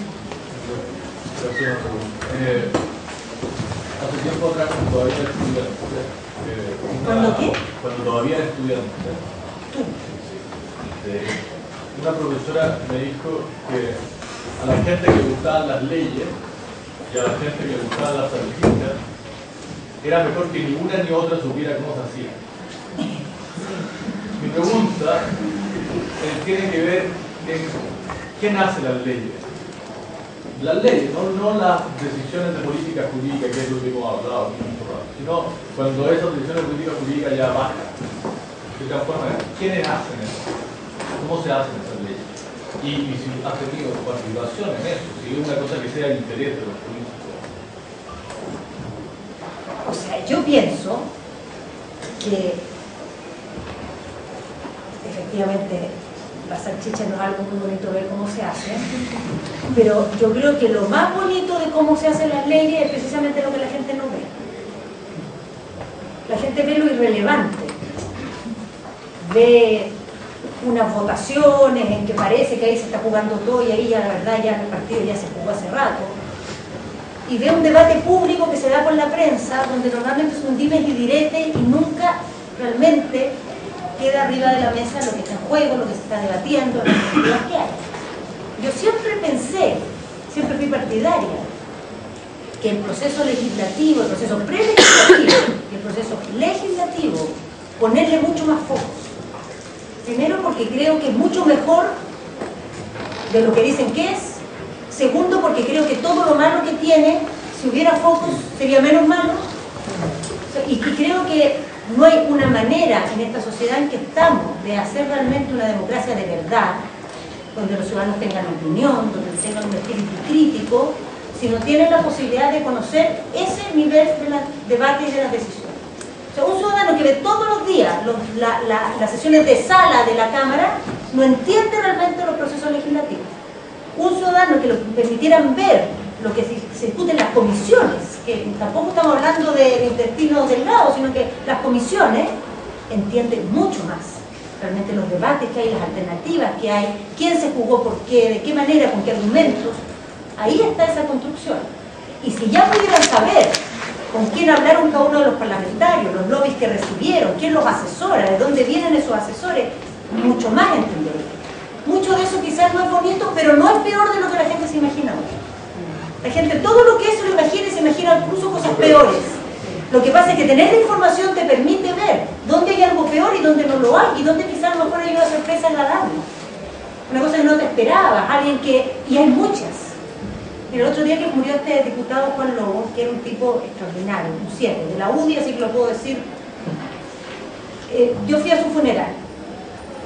Hace tiempo atrás, cuando todavía era estudiante. ¿Cuándo qué? Cuando todavía era estudiante. Tú. Una profesora me dijo que a la gente que le gustaban las leyes y a la gente que le gustaban las salchichas era mejor que ni una ni otra supiera cómo se hacía. Mi pregunta tiene que ver en quién hace las leyes. Las leyes, no las decisiones de política jurídica, que es lo que hemos hablado, sino cuando esas decisiones de política jurídica ya bajan. De tal forma, ¿quiénes hacen eso? ¿Cómo se hacen esas leyes? Y si has tenido participación en eso, si es una cosa que sea el interés de los políticos. O sea, yo pienso que efectivamente la salchicha no es algo muy bonito ver cómo se hace, pero yo creo que lo más bonito de cómo se hacen las leyes es precisamente lo que la gente no ve. La gente ve lo irrelevante, ve unas votaciones en que parece que ahí se está jugando todo y ahí ya la verdad ya el partido ya se jugó hace rato, y ve un debate público que se da con la prensa donde normalmente son dimes y diretes y nunca realmente queda arriba de la mesa lo que está en juego, lo que se está debatiendo, las iniciativas que hay. Yo siempre pensé, siempre fui partidaria, que el proceso legislativo, el proceso prelegislativo y el proceso legislativo, ponerle mucho más foco. Primero porque creo que es mucho mejor de lo que dicen que es. Segundo porque creo que todo lo malo que tiene, si hubiera focos, sería menos malo. Y creo que no hay una manera en esta sociedad en que estamos de hacer realmente una democracia de verdad, donde los ciudadanos tengan opinión, donde tengan un espíritu crítico, si no tienen la posibilidad de conocer ese nivel de debate y de las decisiones. O sea, un ciudadano que ve todos los días las sesiones de sala de la Cámara no entiende realmente los procesos legislativos. Un ciudadano que lo permitieran ver lo que se discute en las comisiones, que tampoco estamos hablando de intestino delgado, sino que las comisiones entienden mucho más realmente los debates que hay, las alternativas que hay, quién se jugó por qué, de qué manera, con qué argumentos. Ahí está esa construcción. Y si ya pudieran saber con quién hablaron cada uno de los parlamentarios, los lobbies que recibieron, quién los asesora, de dónde vienen esos asesores, mucho más entenderían. Mucho de eso quizás no es bonito, pero no es peor de lo que la gente se imagina hoy. La gente, todo lo que eso lo imagina, se imagina incluso cosas peores. Lo que pasa es que tener la información te permite ver dónde hay algo peor y dónde no lo hay, y dónde quizás a lo mejor hay una sorpresa agradable. Una cosa que no te esperabas, alguien que... y hay muchas. El otro día que murió este diputado Juan Lobos, que era un tipo extraordinario, un 7, de la UDI, así que lo puedo decir, yo fui a su funeral.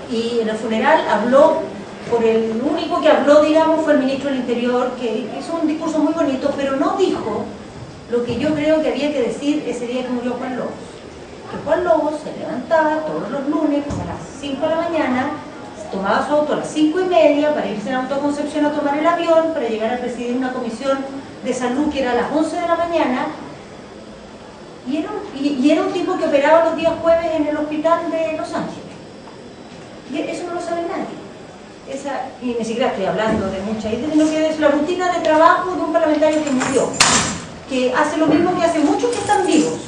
Y en el funeral habló, por el único que habló, digamos, fue el ministro del Interior, que hizo un discurso muy bonito, pero no dijo lo que yo creo que había que decir ese día que murió Juan Lobos. Que Juan Lobos se levantaba todos los lunes, como a las 5 de la mañana, tomaba su auto a las 5:30 para irse a Autoconcepción a tomar el avión, para llegar a presidir una comisión de salud que era a las 11 de la mañana, y era un tipo que operaba los días jueves en el hospital de Los Ángeles. Y eso no lo sabe nadie. Y ni siquiera estoy hablando de mucha idea, sino que es la rutina de trabajo de un parlamentario que murió, que hace lo mismo que hace muchos que están vivos,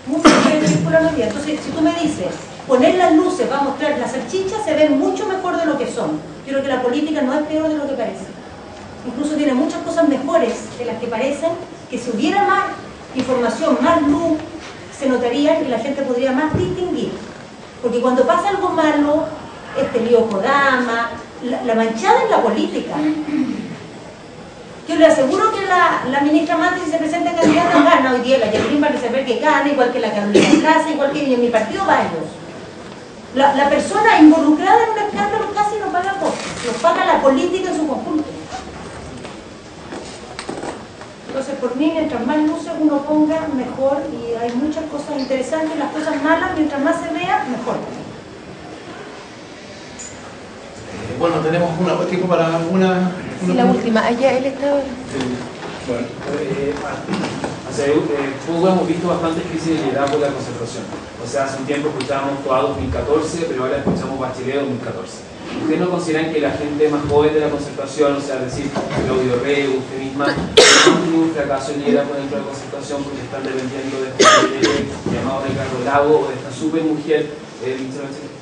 muchos que circulan hoy día. Entonces, si tú me dices, poner las luces va a mostrar las salchichas, se ven mucho mejor de lo que son. Yo creo que la política no es peor de lo que parece. Incluso tiene muchas cosas mejores de las que parecen, que si hubiera más información, más luz, se notaría y la gente podría más distinguir. Porque cuando pasa algo malo, este lío Kodama, la manchada en la política. Yo le aseguro que la ministra Mati, si se presenta candidata, gana hoy día. La Jacqueline Van Rieseberghe que gana, igual que la Carolina Casa, igual que en mi partido varios. La persona involucrada en un escándalo casi no paga costos, los paga la política en su conjunto. Entonces, por mí, mientras más luces uno ponga, mejor, y hay muchas cosas interesantes, las cosas malas, mientras más se vea, mejor. Bueno, tenemos tiempo para una Sí, la última. Allá él estaba... bueno, O sea, poco hemos visto bastantes crisis de liderazgo de la concertación. O sea, hace un tiempo escuchábamos Toa 2014, pero ahora escuchamos Bachelet 2014. ¿Ustedes no consideran que la gente más joven de la concertación, o sea, decir, Claudio Rey, usted misma, no han tenido un fracaso de liderazgo dentro de la concertación porque están dependiendo de este llamado Ricardo Lago o de esta super mujer, Michelle Bachelet?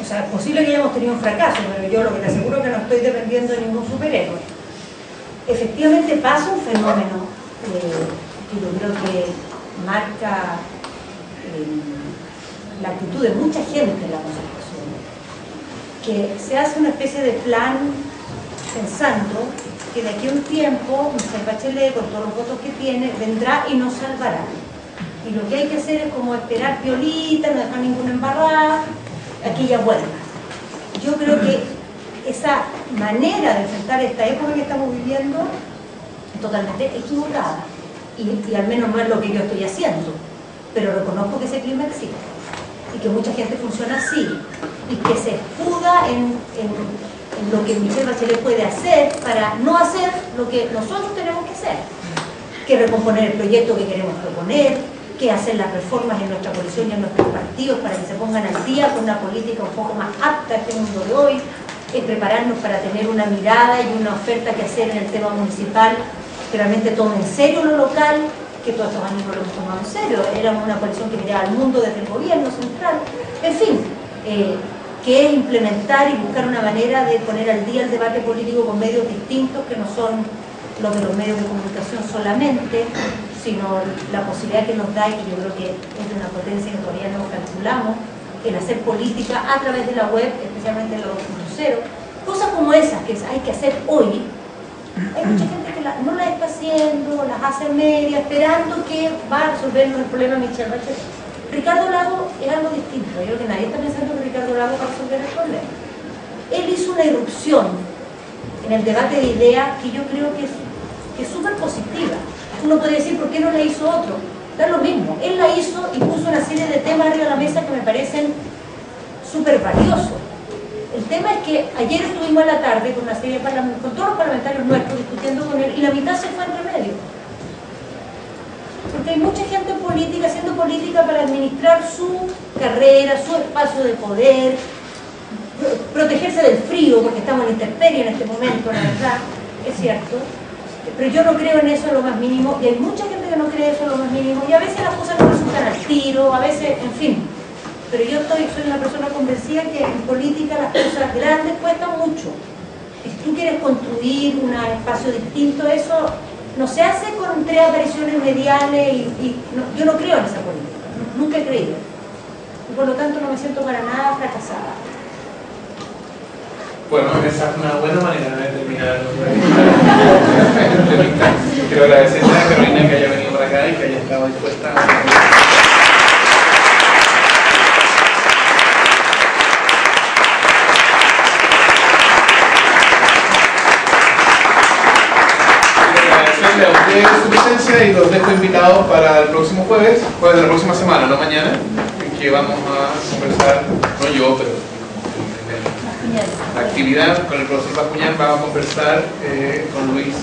O sea, es posible que hayamos tenido un fracaso, pero yo lo que te aseguro es que no estoy dependiendo de ningún superhéroe. Efectivamente pasa un fenómeno que yo creo que marca la actitud de mucha gente en la concertación, que se hace una especie de plan pensando que de aquí a un tiempo Michelle Bachelet, con todos los votos que tiene, vendrá y nos salvará. Y lo que hay que hacer es como esperar piolita, no dejar ninguna embarrada, aquí ya vuelva. Yo creo que esa manera de enfrentar esta época que estamos viviendo es totalmente equivocada y al menos no es lo que yo estoy haciendo, pero reconozco que ese clima existe y que mucha gente funciona así y que se escuda en lo que Michelle Bachelet puede hacer para no hacer lo que nosotros tenemos que hacer, que recomponer el proyecto que queremos proponer, que hacer las reformas en nuestra coalición y en nuestros partidos para que se pongan al día con una política un poco más apta a este mundo de hoy, es prepararnos para tener una mirada y una oferta que hacer en el tema municipal, que realmente tome en serio lo local, que todos estos años no lo hemos tomado en serio, éramos una coalición que miraba al mundo desde el gobierno central, en fin, que es implementar y buscar una manera de poner al día el debate político con medios distintos que no son los de los medios de comunicación solamente, sino la posibilidad que nos da, y que yo creo que es de una potencia que todavía no calculamos, el hacer política a través de la web, especialmente en la 2.0, cosas como esas que hay que hacer hoy. Hay mucha gente que no las está haciendo, las hace media, esperando que va a resolvernos el problema Michelle Bachelet. Ricardo Lago es algo distinto. Yo creo que nadie está pensando que Ricardo Lago va a resolver el problema. Él hizo una irrupción en el debate de ideas que yo creo que es súper positiva. Uno puede decir, ¿por qué no la hizo otro? Da lo mismo. Él la hizo y puso una serie de temas arriba de la mesa que me parecen súper valiosos. El tema es que ayer estuvimos a la tarde con una serie de con todos los parlamentarios nuestros discutiendo con él y la mitad se fue entre medio. Porque hay mucha gente en política haciendo política para administrar su carrera, su espacio de poder, protegerse del frío, porque estamos en intemperie en este momento, la verdad, es cierto. Pero yo no creo en eso en lo más mínimo, y hay mucha gente que no cree eso en lo más mínimo, y a veces las cosas no resultan al tiro, a veces, en fin. Pero yo soy una persona convencida que en política las cosas grandes cuestan mucho. Y si tú quieres construir un espacio distinto, eso no se hace con 3 apariciones mediales yo no creo en esa política, nunca he creído. Y por lo tanto no me siento para nada fracasada. Bueno, esa es una buena manera de terminar nuestra entrevista. Quiero agradecerle a Carolina que haya venido por acá y que haya estado dispuesta a... a ustedes su presencia y los dejo invitados para el próximo jueves de la próxima semana, no mañana, en que vamos a conversar, no yo, pero la actividad con el profesor Bascuñán, vamos a conversar con Luis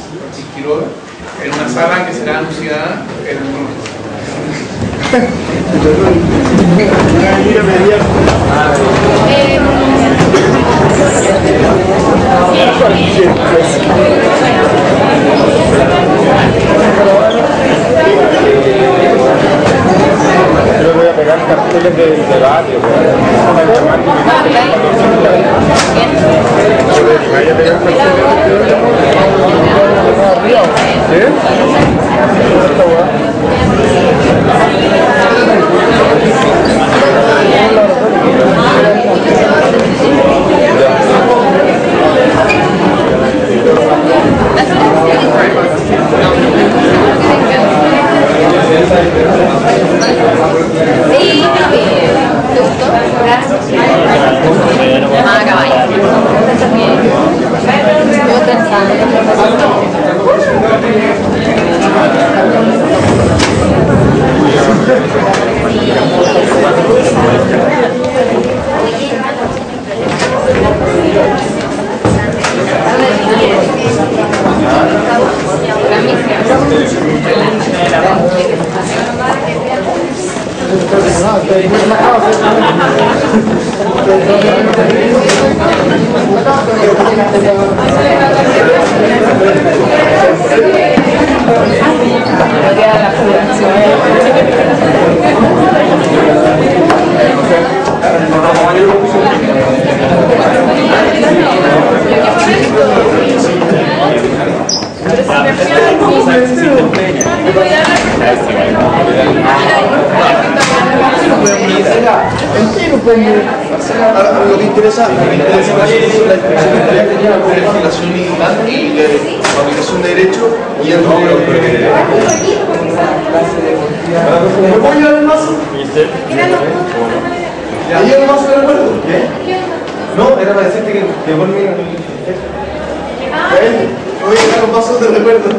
Quiroga en una sala que será anunciada en el Yo voy a pegar carteles del debate. ¿Sí? Lo que interesa es la legislación y la aplicación de derecho y el rubro. ¿Me puedo llevar el vaso? ¿Ya lleva el vaso de recuerdo? ¿Qué? No, era para decirte que por mí. Voy a dejar los vasos de recuerdo.